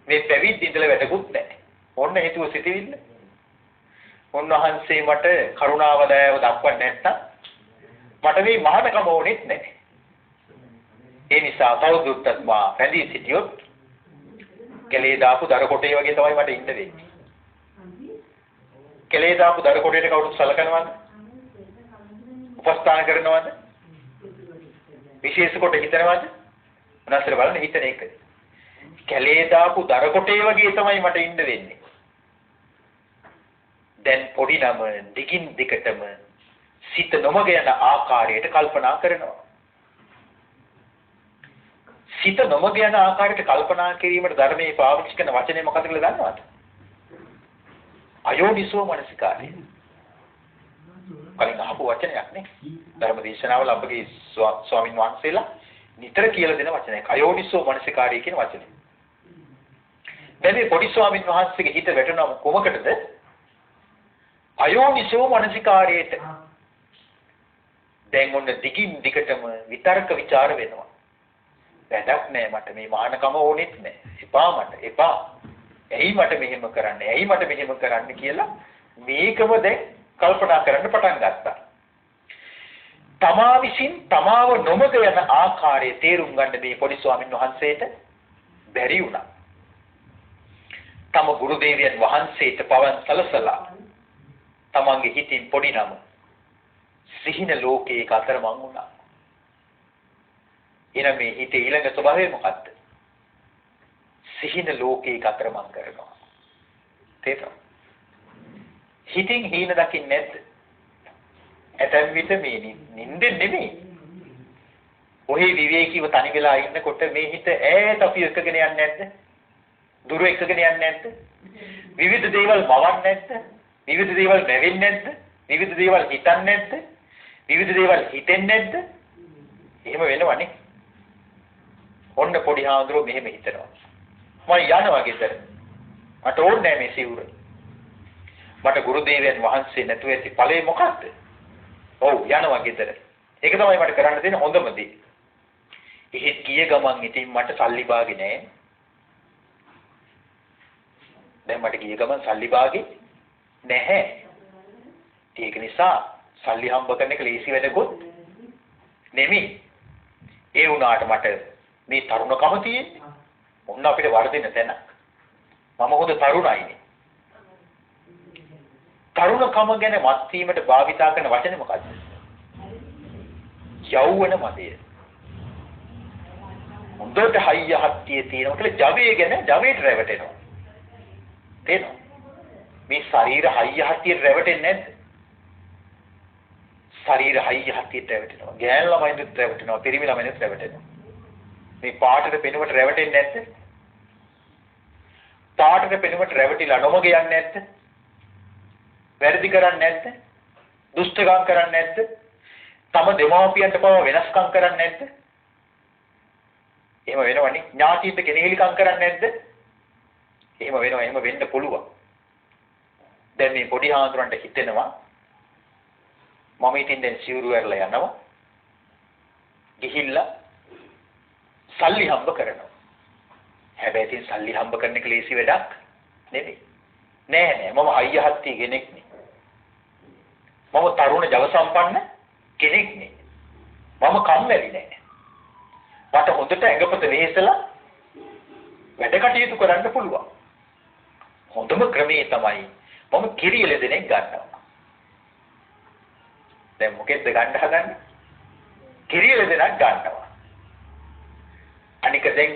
මේ පැවිදි ඉඳලා වැඩකුත් නැහැ. ඔන්න හේතුව සිටිවිල්ල. උන්වහන්සේ මට කරුණාව දයාව දක්වන්නේ නැත්නම් මට මේ මහානකම ඕනෙත් නැහැ. ඒ නිසා තවදුරටත් මා රැඳී සිටියොත් කෙලේ දාපු දර කොටේ වගේ තමයි මට ඉන්න වෙන්නේ. කෙලේ දාපු දර කොටේට කවුරුත් සලකනවද? උපස්ථාන කරනවද? විශේෂ කොට හිතනවද? මොනවාසර බලන්න හිතන එක. කෙලේ දාපු දර කොටේ වගේ තමයි මට ඉන්න වෙන්නේ. දැන් පොඩි නම දිගින් දිගටම සිත නොමග යන ආකාරයට කල්පනා කරනවා. සිත නොමග යන ආකාරයට කල්පනා කිරීමට ධර්මයේ පාවිච්චි කරන වචනේ මොකක්ද කියලා දන්නවද? අයෝනිසෝ මනසිකාරය. කලින් අහපු වචනයක් නේ. ධර්ම දේශනාවල අපගේ ස්වාමින් වහන්සේලා නිතර කියලා දෙන වචනයක්. අයෝනිසෝ මනසිකාරය කියන වචනේ. දැන් මේ පොඩි ස්වාමින් වහන්සේගේ හිත වැටෙනව කොමකටද? අයෝනිසෝ මනසිකාරයට. දැන් ඔන්න දිගින් දිගටම විතර්ක ਵਿਚාර වෙනවා. වැඩක් නෑ මට මේ මහානකම ඕනෙත් නෑ. එපා මට එපා. ඇයි මට මෙහෙම කරන්නේ? ඇයි මට මෙහෙම කරන්න කියලා මේකම දැන් කල්පනා කරන්න පටන් ගත්තා. තමා විසින් තමාව නොමග යන ආකාරය තේරුම් ගන්න මේ පොඩි ස්වාමීන් වහන්සේට බැරි වුණා. තම ගුරු දේවයන් වහන්සේට පවන් සලසලා තමන්ගේ හිතින් පොඩි නම සිහින ලෝකයක අතරමං වුණා. එන මේ හිතේ ඊළඟ ස්වභාවය මොකද්ද? සිහින ලෝකයක අතරමං කරනවා. තේරෙනවද? හිතින් හීන දකින්නේ නැද්ද? ඇතැම් විට මේ නිින්දෙන් නෙමෙයි. ඔහේ විවේකීව තනි වෙලා ඉන්නකොට මේ හිත ඈත අපි එකගෙන යන්නේ නැද්ද? දුර එකගෙන යන්නේ නැද්ද? විවිධ දේවල් මවන්නේ නැද්ද? විවිධ දේවල් නැවෙන්නේ නැද්ද? විවිධ දේවල් හිතන්නේ නැද්ද? විවිධ දේවල් හිතෙන්නේ නැද්ද? එහෙම වෙනවනේ. ඔන්න පොඩි හාමුදුරුවෝ මෙහෙම හිතනවා. මම යනවා ගෙදර. මට ඕනේ නැහැ මේ සිවුර. මට ගුරු දේවයන් වහන්සේ නැතුව ඇති ඵලය මොකක්ද? ඔව් යනවා ගෙදර. ඒක තමයි මට කරන්න තියෙන හොඳම දේ. එහෙත් ගිය ගමන් ඉතින් මට සල්ලි බාගේ නෑ. දැන් මට ගිය ගමන් සල්ලි බාගේ නැහැ. ඒක නිසා සල්ලි හම්බ කරන එක ලේසි වැඩකුත් නෙමෙයි. ඒ වුණාට මට මේ තරුණකම තියෙන්නේ. මොන්න අපිට වර්ධින තැන. මම හොඳ තරුණයිනේ. තරුණකම ගැන මත් වීමට භාවිතා කරන වචනේ මොකද්ද? යෞවන මදය. හොඳට හයිය හත්තිය තියෙනවා කියලා ජවයේ ගැන ජවයට රැවටෙනවා. තේරෙනවද? මේ ශරීර හයිය හත්තියට රැවටෙන්නේ නැද්ද? ශරීර හයිය හත්තියට රැවටෙනවා. ගෑන් ළමයින්ට රැවටෙනවා, පිරිමි ළමයින්ට රැවටෙනවා. මේ පාටට පෙනුමට රැවටෙන්නේ නැද්ද? පාටට පෙනුමට රැවටිලා නොමග යන්නේ නැද්ද? වැරදි කරන්නේ නැද්ද? දුෂ්ටකම් කරන්නේ නැද්ද? තම දෙමාපියන්ට පව වෙනස්කම් කරන්නේ නැද්ද? එහෙම වෙනවනේ. ඥාතියින්ට කෙනෙහිලිකම් කරන්නේ නැද්ද? එහෙම වෙනවා. එහෙම වෙන්න පුළුවන්. දැන් මේ පොඩි හාමුදුරන්ට හිතෙනවා මම ඉතින් දැන් සිවුරු ඇරලා යනවා. ගිහිල්ලා සල්ලි හම්බ කරනවා. හැබැයි ඉතින් සල්ලි හම්බ කරන එක ලේසි වැඩක් නෙමෙයි. නෑ මම අයියහත්ති කෙනෙක් නේ. මම තරුණ ජව සම්පන්න කෙනෙක් නේ. මම කම්මැලි නෑ. මට හොඳට ඇඟපත වෙහෙසලා වැඩ කටයුතු කරන්න පුළුවන්. හොඳම ක්‍රමේ තමයි මම කිරියල දෙනෙක් ගන්නවා. දැන් මොකෙද්ද ගන්න හදන්නේ? කිරියල දෙනක් ගන්නවා. අනික දැන්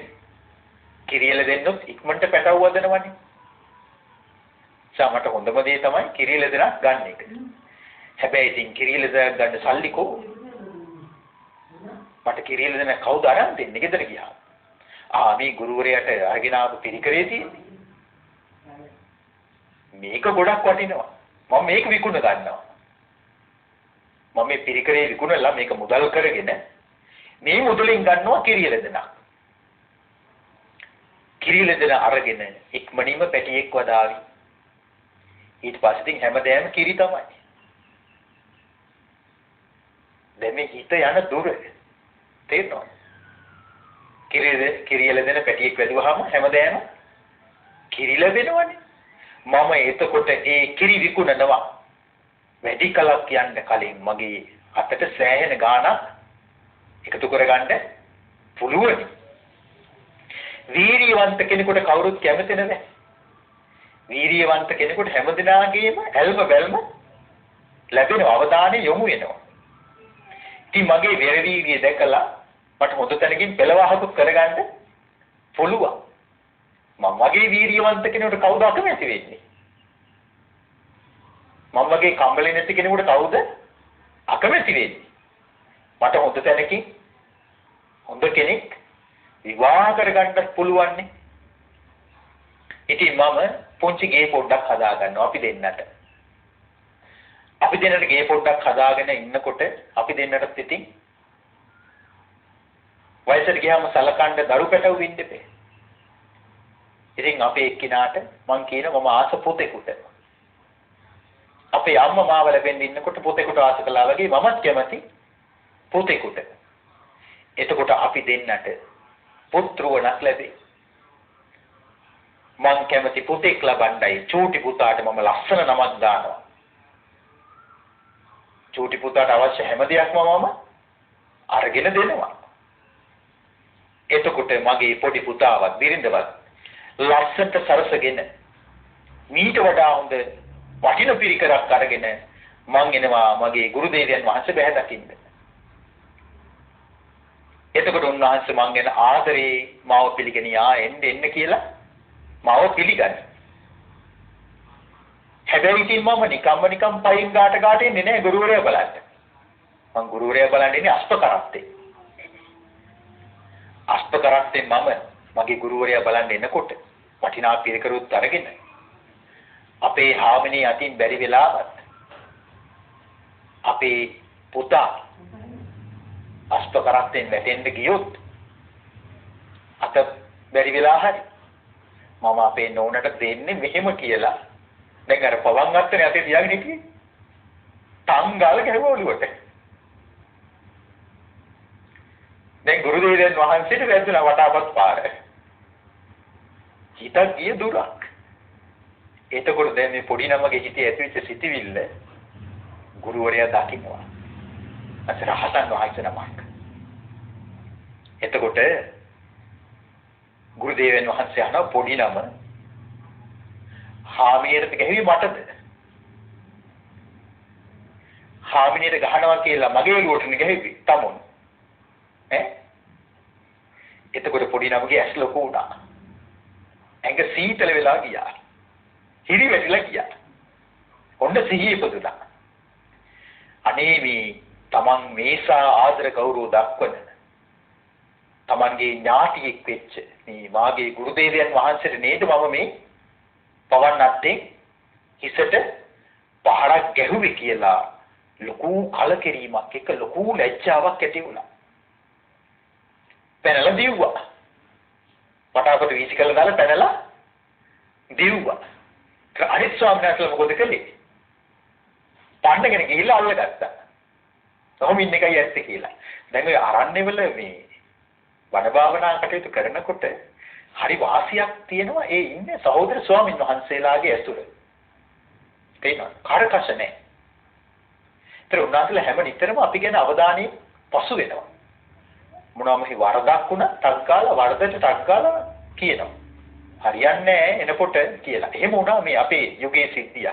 කිරියල දෙන්නොත් ඉක්මනට පැටව වදනවනේ. සමහරට හොඳම දේ තමයි කිරියල දෙනක් ගන්න එක. හැබැයි ඉතින් කිරියල දෙනක් ගන්න සල්ලි කො? මට කිරියල දෙනක් කවුද අරන් දෙන්නේ ගෙදර ගියා? මේ ගුරුවරයාට අරගෙන ආපු පිරිකරේ තියෙන්නේ. මේක ගොඩක් වටිනවා. මම මේක විකුණ ගන්නවා. මම මේ පිරිකරේ විකුණලා මේක මුදල් කරගෙන මේ මුදලින් ගන්නවා කිරියල දෙනක්. කිරියල දෙන අරගෙන ඉක්මනින්ම පැටියෙක් වදාවි. ඊට පස්සේ ඉතින් හැමදේම කිරි තමයි. දැන් මේ හිත යන දුර තේරෙනවද? කිරියල දෙන පැටියෙක් වැදුවාම හැමදේම කිරි ලැබෙනවනේ. මම එතකොට ඒ කිරි විකුණනවා. වැඩි කලක් යන්න කලින් මගේ අතට සෑහෙන ගාණක් එකතු කරගන්න පුළුවන්. වීරියවන්ත කෙනෙකුට කවුරුත් කැමති නැහැ. වීරියවන්ත කෙනෙකුට හැමදිනාගේම ඇල්ම බැල්ම ලැබෙන අවධානය යොමු වෙනවා. ඉතින් මගේ වීරිය දැකලා මට හොඳ තැනකින් පෙළවහකුත් කරගන්න පුළුවන්. මම වගේ වීරියවන්ත කෙනෙකුට කවුද අකමැති වෙන්නේ? මම වගේ කම්මැලි නැති කෙනෙකුට කවුද අකමැති වෙන්නේ? මට හොඳ තැනකින් හොඳ කෙනෙක් විවාහ කරගන්නත් පුළුවන් නේ. ඉතින් මම පුංචි ගේ පොඩ්ඩක් හදා ගන්නවා අපි දෙන්නට. අපි දෙන්නට ගේ පොඩ්ඩක් හදාගෙන ඉන්නකොට අපි දෙන්නටත් ඉතින් වයසට ගියාම සලකන්න දරු පැටවු වෙන්න බෑ. ඉතින් අපේ එක්කිනාට මං කියනවා මම ආස පුතෙකුට. අපේ අම්මා මාව ලැබෙන්න ඉන්නකොට පුතෙකුට ආස කළා වගේ මමත් කැමති පුතෙකුට. එතකොට අපි දෙන්නට පුත්‍රවණක් ලැබේ. මං කැමති පුතෙක් ලබන්නයි චූටි පුතාට මම ලස්සන නමක් දානවා. චූටි පුතාට අවශ්‍ය හැම දෙයක්ම මම අරගෙන දෙනවා. එතකොට මගේ පොඩි පුතාවත් බිරිඳවත් ලස්සනට සරසගෙන මීට වඩා හොඳ වටින පිරිකරක් අරගෙන මං එනවා මගේ ගුරු දේවයන් වහන්සේ බැහැ දකින්න. එතකොට උන්වහන්සේ මං ගැන ආදරේ මාව පිළිගනියා එන්න කියලා මාව පිළිගන්න. හැබැයි ඉතින් මම නිකම් පයින් ගාට එන්නේ නැහැ ගුරුවරයා බලන්න. මං ගුරුවරයා බලන්න ඉන්නේ අස්පකරත්තේ. අස්පකරත්තේ මම මගේ ගුරුවරයා බලන්න එනකොට වටිනා පිරිකරුත් අරගෙන අපේ හාමිනේ අතින් බැරි වෙලාවත් අපේ පුතා අස්පකරත්තෙන් වැටෙන්න ගියොත් අත බැරි වෙලා හරි මම අපේ නෝනට දෙන්නේ මෙහෙම කියලා දැන් අර පවන් ගත්තනේ අතේ තියාගෙන හිටියේ. තංගාල ගැහුවා ඔළුවට. දැන් ගුරුදේවයන් වහන්සේට වැදුනා වටාපත් පාර. හිතක් ගිය දුරක්. එතකොට දැන් මේ පොඩි නමගේ හිතේ ඇතිවෙච්ච සිතිවිල්ල ගුරුවරයා දකින්නවා. අත රහතන් වහන්සේ නමක්. එතකොට ගුරුදේවයන් වහන්සේ අහන පොඩි නම හාමිනේට ගැහුවේ මටද? හාමිනේට ගහනවා කියලා මගේ ඔළුවටනේ ගැහුවේ තමුන්. එතකොට පොඩි නමගේ ඇස් ලොකු වුණා. ඇඟ සීතල වෙලා ගියා. හිරි වැටිලා ගියා. ඔන්න සිහිය ඉපදුණා. අනේ මේ තමන් මේසා ආදර ගෞරව දක්වන තමන්ගේ ඥාතියෙක් වෙච්ච මේ මාගේ ගුරුදේවයන් වහන්සේට නේද මම මේ පවන් නැත්තේ හිසට පහරක් ගැහුවේ කියලා ලොකු කලකිරීමක් එක ලොකු ලැජ්ජාවක් ඇති වුණා. පැනලා දිව්වා. වටාපත වීසි කළා දාලා පැනලා දිව්වා. අනිත් ස්වාමීන් වහන්සේ මොකද කළේ? පාණ්ඩගෙන ගිහිල්ලා අල්ලගත්තා. කොහොම ඉන්න එකයි ඇත්තේ කියලා. දැන් ඔය අරණ්‍යවල මේ වන භාවනා කටයුතු කරනකොට හරි වාසියක් තියෙනවා ඒ ඉන්නේ සහෝදර ස්වාමීන් වහන්සේලාගේ ඇතුළ. තේනවා. කාර්කශ නැහැ. ඒතර උන්වහන්සේලා හැම නිතරම අපි ගැන අවධානය පසු වෙනවා. මොනවාම හරි වරදක් වුණා තත්කාල වරදට තත්කාල කියනවා. හරියන්නේ නැහැ එනකොට කියලා. එහෙම වුණා මේ අපේ යුගයේ සිද්ධිය.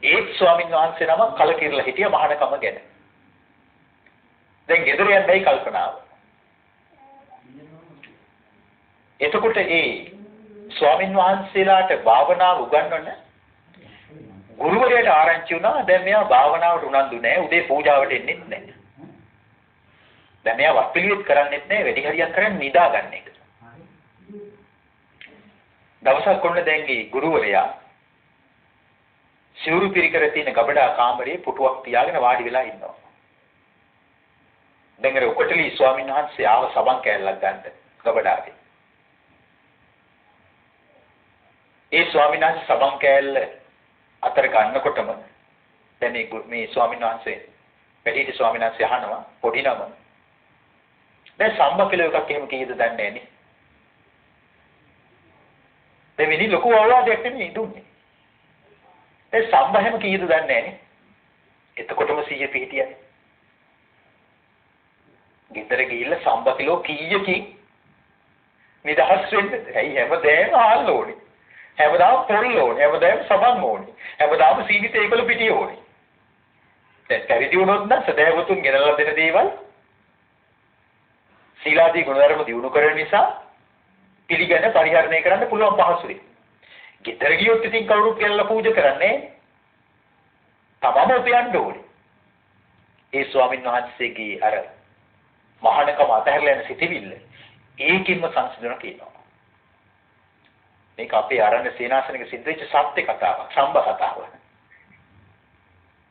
ඒ ස්වාමීන් වහන්සේ නම කලකිරලා හිටිය මහානකම ගැන. දැන් ගෙදර යන්නයි කල්පනාව. එතකොට ඒ ස්වාමීන් වහන්සේලාට භාවනාව උගන්වන්න ගුරුවරයාට ආරංචි වුණා දැන් මෙයා භාවනාවට උනන්දු නැහැ උදේ පූජාවට එන්නෙත් නැහැ. දැන් මෙයා වත්පිළිවෙත් කරන්නෙත් නැහැ වැඩි හරියක් කරන්නේ නිදා ගන්න එක. දවසක් කොන්න දැන්ගේ ගුරුවරයා සිවුරු පිරිකර තියෙන ගබඩා කාමරේ පුටුවක් තියාගෙන වාඩි වෙලා ඉන්නවා. දැන් අර උකටලි ස්වාමීන් වහන්සේ ආව සබන් කෑල්ලක් ගන්න ගබඩාවේ. ඒ ස්වාමීන් වහන්සේ සබන් කෑල්ල අතර ගන්නකොටම දැන් මේ ස්වාමීන් වහන්සේ වැඩිහිටි ස්වාමීන් වහන්සේ අහනවා පොඩි නම දැන් සම්බ කිලෝ එකක් එහෙම කීයද දන්නේ නැහැ නේ. දැන් මිනි ලොකු අවවාදයක් නෙමෙයි දුන්නේ. ඒ සම්බ හැම කීයද දන්නේ නැහැ නේ. එතකොටම 100 පිටියයි. ගෙදර ගිහිල්ලා සම්බ කිලෝ කීයකින් නිදහස් වෙන්නද? ඇයි හැමදේම ආන්න ඕනේ. හැමදාම පොල් ඕනේ. හැමදාම සබන් ඕනේ. හැමදාම සීනිත ඒකල පිටිය ඕනේ. දැන් පැවිදි වුණොත් නම් සදහැවතුන් ගෙනල්ලා දෙන දේවල් සීලාදී ගුණධර්ම දියුණු කරන නිසා පිළිගන්න පරිහරණය කරන්න පුළුවන් පහසුයි. ගෙදර ගියොත් ඉතින් කවුරුත් ගෙනල්ලා පූජා කරන්නේ තමම උපයන්න ඕනේ. ඒ ස්වාමීන් වහන්සේගේ අර මහානකම අතහැරලා යන සිටිවිල්ල ඒකින්ම සංසිඳන කියනවා. මේක අපේ ආරණ්‍ය සේනාසනික සිද්ධ වෙච්ච සත්‍ය කතාවක්, සම්බ කතාවක්.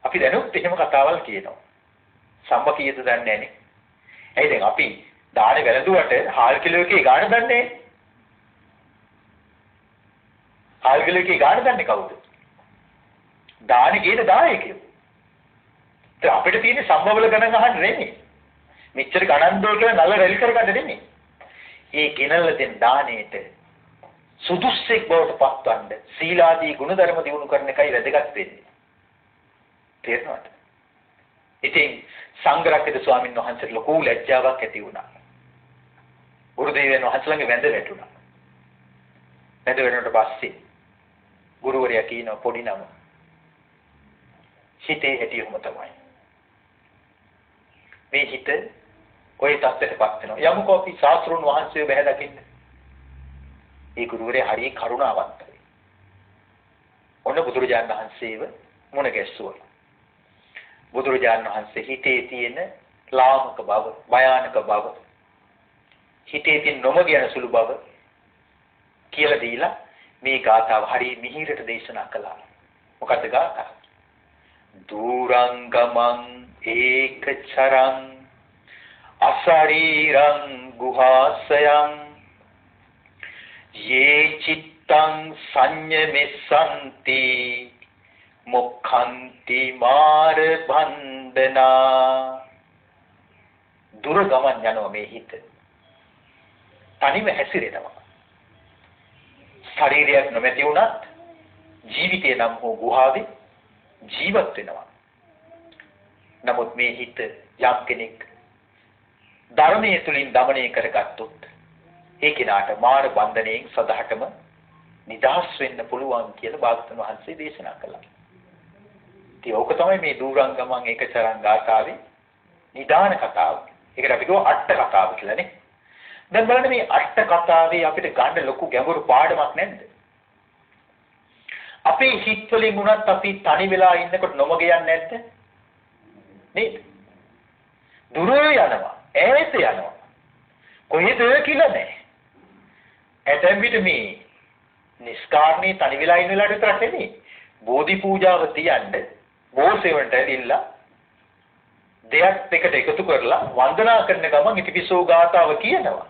අපි දැනුත් එහෙම කතාවල් කියනවා. සම්බ කීයද දන්නේ නැනේ. ඇයි දැන් අපි දානේ වැළඳුවට හාල් කිලෝ එකේ ගාණ දන්නේ නැහැ. හාල් කිලෝ එකේ ගාණ දන්නේ කවුද? දානේ ගේන දායකයෝ. ඒ අපිට තියෙන සම්බවල ගණන් අහන්න නෙමෙයි. මෙච්චර ගණන් දෝ කියලා නල රැලි කරගන්න නෙමෙයි. ඒ ගෙනල්ලා දෙන දාණයට සුදුස්සෙක් බවට පත්වන්න සීලාදී ගුණධර්ම දිනු කරන එකයි වැදගත් වෙන්නේ. තේරෙනවද? ඉතින් සංඝරක්කිත ස්වාමීන් වහන්සේට ලොකු ලැජ්ජාවක් ඇති වුණා. ගුරුදේවයන් වහන්සේලාගේ වැඳ වැටුණා. වැඳ වැටුණාට පස්සේ ගුරුවරයා කියන පොඩි නම හිතේ හැටියම තමයි. මේ හිත ඔය තත්ත්වයටපත් වෙනවා. යමුකෝ අපි ශාස්ත්‍රුන් වහන්සේ බැහැ දකින්න. ඒ ගුරුවරයා හරිය කරුණාවන්තයි. ඔන්න බුදුරජාණන් වහන්සේව මුණ ගැස්සුවා. බුදුරජාණන් වහන්සේ හිතේ තියෙන ලාමක බව, භයානක බව, හිතේ තියෙන නොමග යන සුළු බව කියලා දීලා මේ ගාථාව හරිය මිහිරට දේශනා කළා. මොකද්ද ගාථාව? දුරංගමං ඒකචරං අසරීරං ගුහාසයං යේ චිත්ත චිත්තං සංයමෙසන්ති මොක්ඛන්ති මාර බන්ධනා. දුර ගමන් යනවා මේ හිත. තනිව හැසිරෙනවා. ශරීරයක් නොමැති වුණත් ජීවිතේ නම් හෝ ගුහාවේ ජීවත් වෙනවා. නමුත් මේ හිත යම් කෙනෙක් ධර්මයේ තුලින් দমনය කරගත්තොත් ඒ කෙනාට මාර බන්ධනයෙන් සදාටම නිදහස් වෙන්න පුළුවන් කියලා භාගතුන් වහන්සේ දේශනා කළා. ඉතින් ඕක තමයි මේ දූරංගමං ඒකචරං ගාථාවේ නිදාන කතාව. ඒකට අපි කියව අට කතාව කියලානේ. දැන් බලන්න මේ අට කතාවේ අපිට ගන්න ලොකු ගැඹුරු පාඩමක් නැද්ද? අපේ හිත වලින් උනත් අපි තනි වෙලා ඉන්නකොට නොමග යන්නේ නැද්ද? නේද? දුර යනවා, ඈත යනවා. කොහෙද කියලා නැහැ. ඇතැම් විට මේ නිස්කාරණේ තනි වෙලා ඉන්න වෙලාවට විතරක් නෙමෙයි. බෝධි පූජාව තියන්න බෝසෙවන්ට ඇවිල්ලා දෙයක් එකට එකතු කරලා වන්දනා කරන ගමන් ඉතිපිසෝ ගාතාව කියනවා.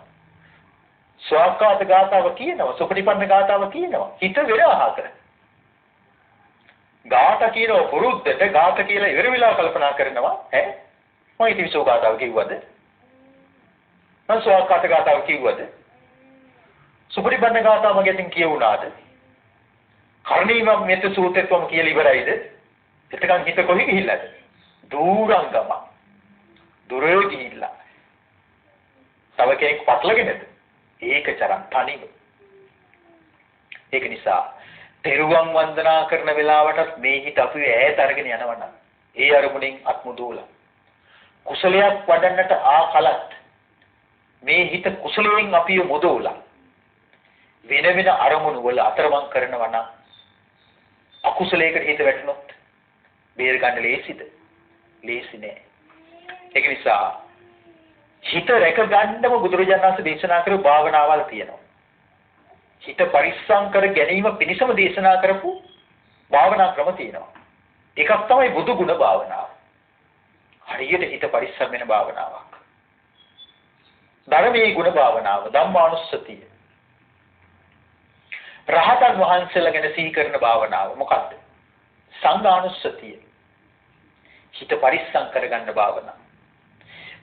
ස්වාක්කාත ගාතාව කියනවා. සුපටිපන්න ගාතාව කියනවා. හිත වෙනවා හතර. ගාත කියනවා පුරුද්දට ගාත කියලා ඉවර වෙලා කල්පනා කරනවා. මම ඉතිපිසෝ ගාතාව කිව්වද? මම ස්වාක්කාත ගාතාව කිව්වද? සුපටිපන්න ගාතාව මගෙන් කියුණාද? කර්ණීයම මෙත සූත්‍රයත්වම කියලා ඉවරයිද? එතකන් හිත කොහි ගිහිල්ලාද? දූරංගම. දුරේ ගිහිල්ලා. තව කෙනෙක් පටලගෙනද? ඒකචරං තනිව. ඒක නිසා තෙරුවන් වන්දනා කරන වෙලාවටත් මේ හිත අපි ඈත අරගෙන යනවනම් ඒ අරමුණෙන් අත්මුදෝලා. කුසලයක් වඩන්නට කලත් මේ හිත කුසලයෙන් අපිව මුදෝලා. වෙන වෙන අරමුණු වල අතරමං කරනවා නම් අකුසලයකට හිත වැටුනොත් බේර ගන්න ලේසිද? ලේසි නෑ. ඒක නිසා හිත රැක ගන්නම බුදුරජාණන් වහන්සේ දේශනා කරපු භාවනාවල් තියෙනවා. හිත පරිස්සම් කර ගැනීම පිණිසම දේශනා කරපු භාවනා ක්‍රම තියෙනවා. එකක් තමයි බුදු ගුණ භාවනාව. හරියට හිත පරිස්සම් වෙන භාවනාවක්. ධර්මයේ ගුණ භාවනාව, ධම්මානුස්සතිය. රහතන් වහන්සේලා ගැන සිහි කරන භාවනාව මොකක්ද? සංඝානුස්සතිය. හිත පරිස්සම් කරගන්න භාවනාව.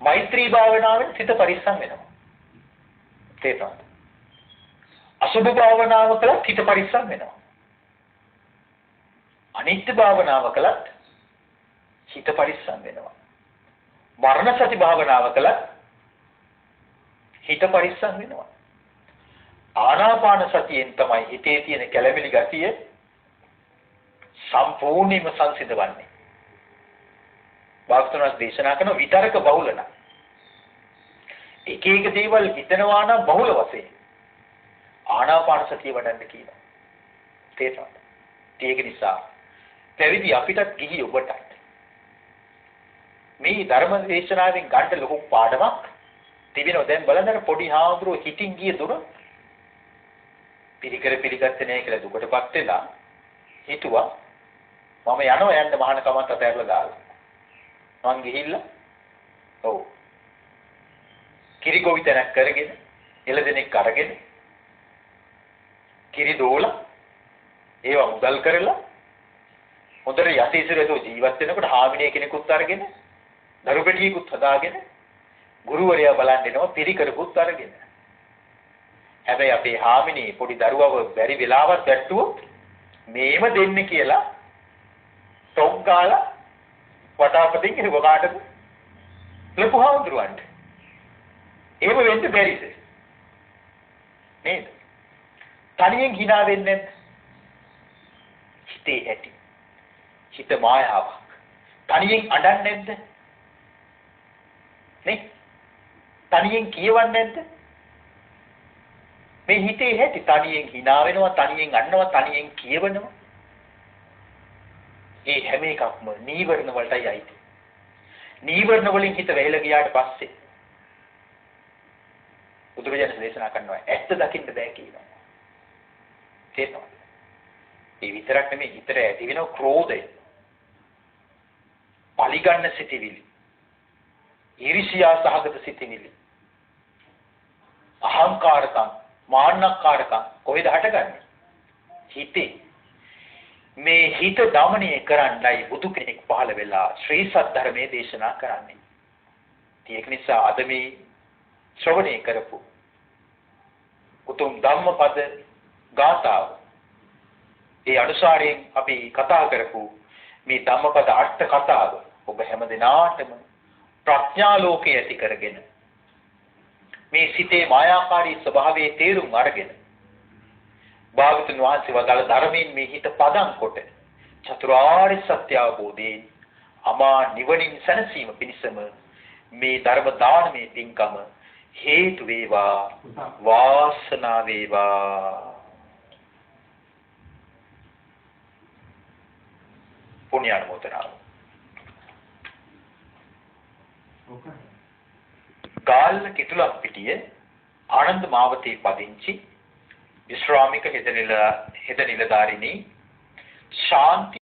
මෛත්‍රී භාවනාවෙන් හිත පරිස්සම් වෙනවා. තේරුණාද? අසුභ භාවනාව කළත් හිත පරිස්සම් වෙනවා. අනිත්‍ය භාවනාව කළත් හිත පරිස්සම් වෙනවා. මරණ සති භාවනාව කළත් හිත පරිස්සම් වෙනවා. ආනාපාන සතියෙන් තමයි හිතේ තියෙන කැළඹිලි ගතිය සම්පූර්ණයෙන්ම සංසිඳවන්නේ. භාගතුනස් දේශනා කරන විතරක බහුල නම් එක එක දේවල් හිතනවා නම් බහුල වශයෙන් ආනාපාන සතිය වඩන්න කියනවා. තේරුණාද? ඒක නිසා පැවිදි අපිටත් ගිහි ඔබටත් මේ ධර්ම දේශනාවෙන් ගන්න ලොකු පාඩමක් තිබෙනවා. දැන් බලන්න පොඩි හාමුදුරුවෝ හිතින් ගිය දුර පිළිකර පිළිගත්තේ නැහැ කියලා දුකටපත් වෙලා හිතුවා මම යනවා යන්න මහානකමත් අතහැරලා දාලා. මං ගිහිල්ලා ඔව් කිරි ගොවිතැනක් කරගෙන එළදෙනෙක් අරගෙන කිරි දෝලා ඒවා මුදල් කරලා හොඳට යටිසිරේතෝ ජීවත් වෙනකොට හාමිනේ කෙනෙකුත් අරගෙන දරු පෙට්ටියකුත් හදාගෙන ගුරුවරයා බලන් දෙනවා පිරිකරකුත් අරගෙන. හැබැයි අපේ හාමිනේ පොඩි දරුවව බැරි වෙලාවක් වැට්ටුවොත් මේව දෙන්න කියලා ටොක් ගාලා වටාපතින් ඉරුව කාටද? ලොකු හාමුදුරුවන්ට. එහෙම වෙන්න බැරිද? නේද? තනියෙන් hina වෙන්නේ නැද්ද? හිතේ ඇති. හිත මායාවක්. තනියෙන් අඬන්නේ නැද්ද? නේ? තනියෙන් කියවන්නේ නැද්ද? මේ හිතේ ඇති තනියෙන් hina වෙනවා, තනියෙන් අඬනවා, තනියෙන් කියවනවා. ඒ හැම එකක්ම නීවරණ වලටයි අයිති. නීවරණ වලින් හිත වැහිලා ගියාට පස්සේ බුදුරජාණන් දේශනා කරනවා ඇත්ත දකින්න බෑ කියනවා. තේරෙනවද? ඒ විතරක් නෙමෙයි හිතට ඇති වෙන ක්‍රෝධය. පලිගන්න සිටිවිලි. ඊර්ෂ්‍යා සහගත සිටිවිලි. අහංකාරකම්, මාන්නකාරකම් කොහෙද හටගන්නේ? හිතේ මේ හිත දමනය කරන්නයි බුදු කෙනෙක් පහළ වෙලා ශ්‍රී සද්ධර්මයේ දේශනා කරන්නේ. ඒක නිසා අද මේ ශ්‍රවණය කරපු උතුම් ධම්මපද ගාථාව ඒ අනුසාරයෙන් අපි කතා කරපු මේ ධම්මපද අට කතාව ඔබ හැම දිනාටම ප්‍රඥා ලෝකයේ ඇති කරගෙන මේ සිතේ මායාකාරී ස්වභාවයේ තේරුම් අරගෙන භාගතුන් වහන්සේ වදාළ ධර්මයෙන් මේ හිත පදම් කොට චතුරාර්ය සත්‍ය අවබෝධයෙන් අමා නිවනින් සැනසීම පිණිසම මේ ධර්ම දානමේ පින්කම හේතු වේවා වාසනාව වේවා පුණ්‍ය අනුමෝදනාව ගාල්ල කිතුලක් පිටිය ආනන්ද මාවතේ පදිංචි විශ්‍රාමික හෙද නිලධාරිනී ශාන්ති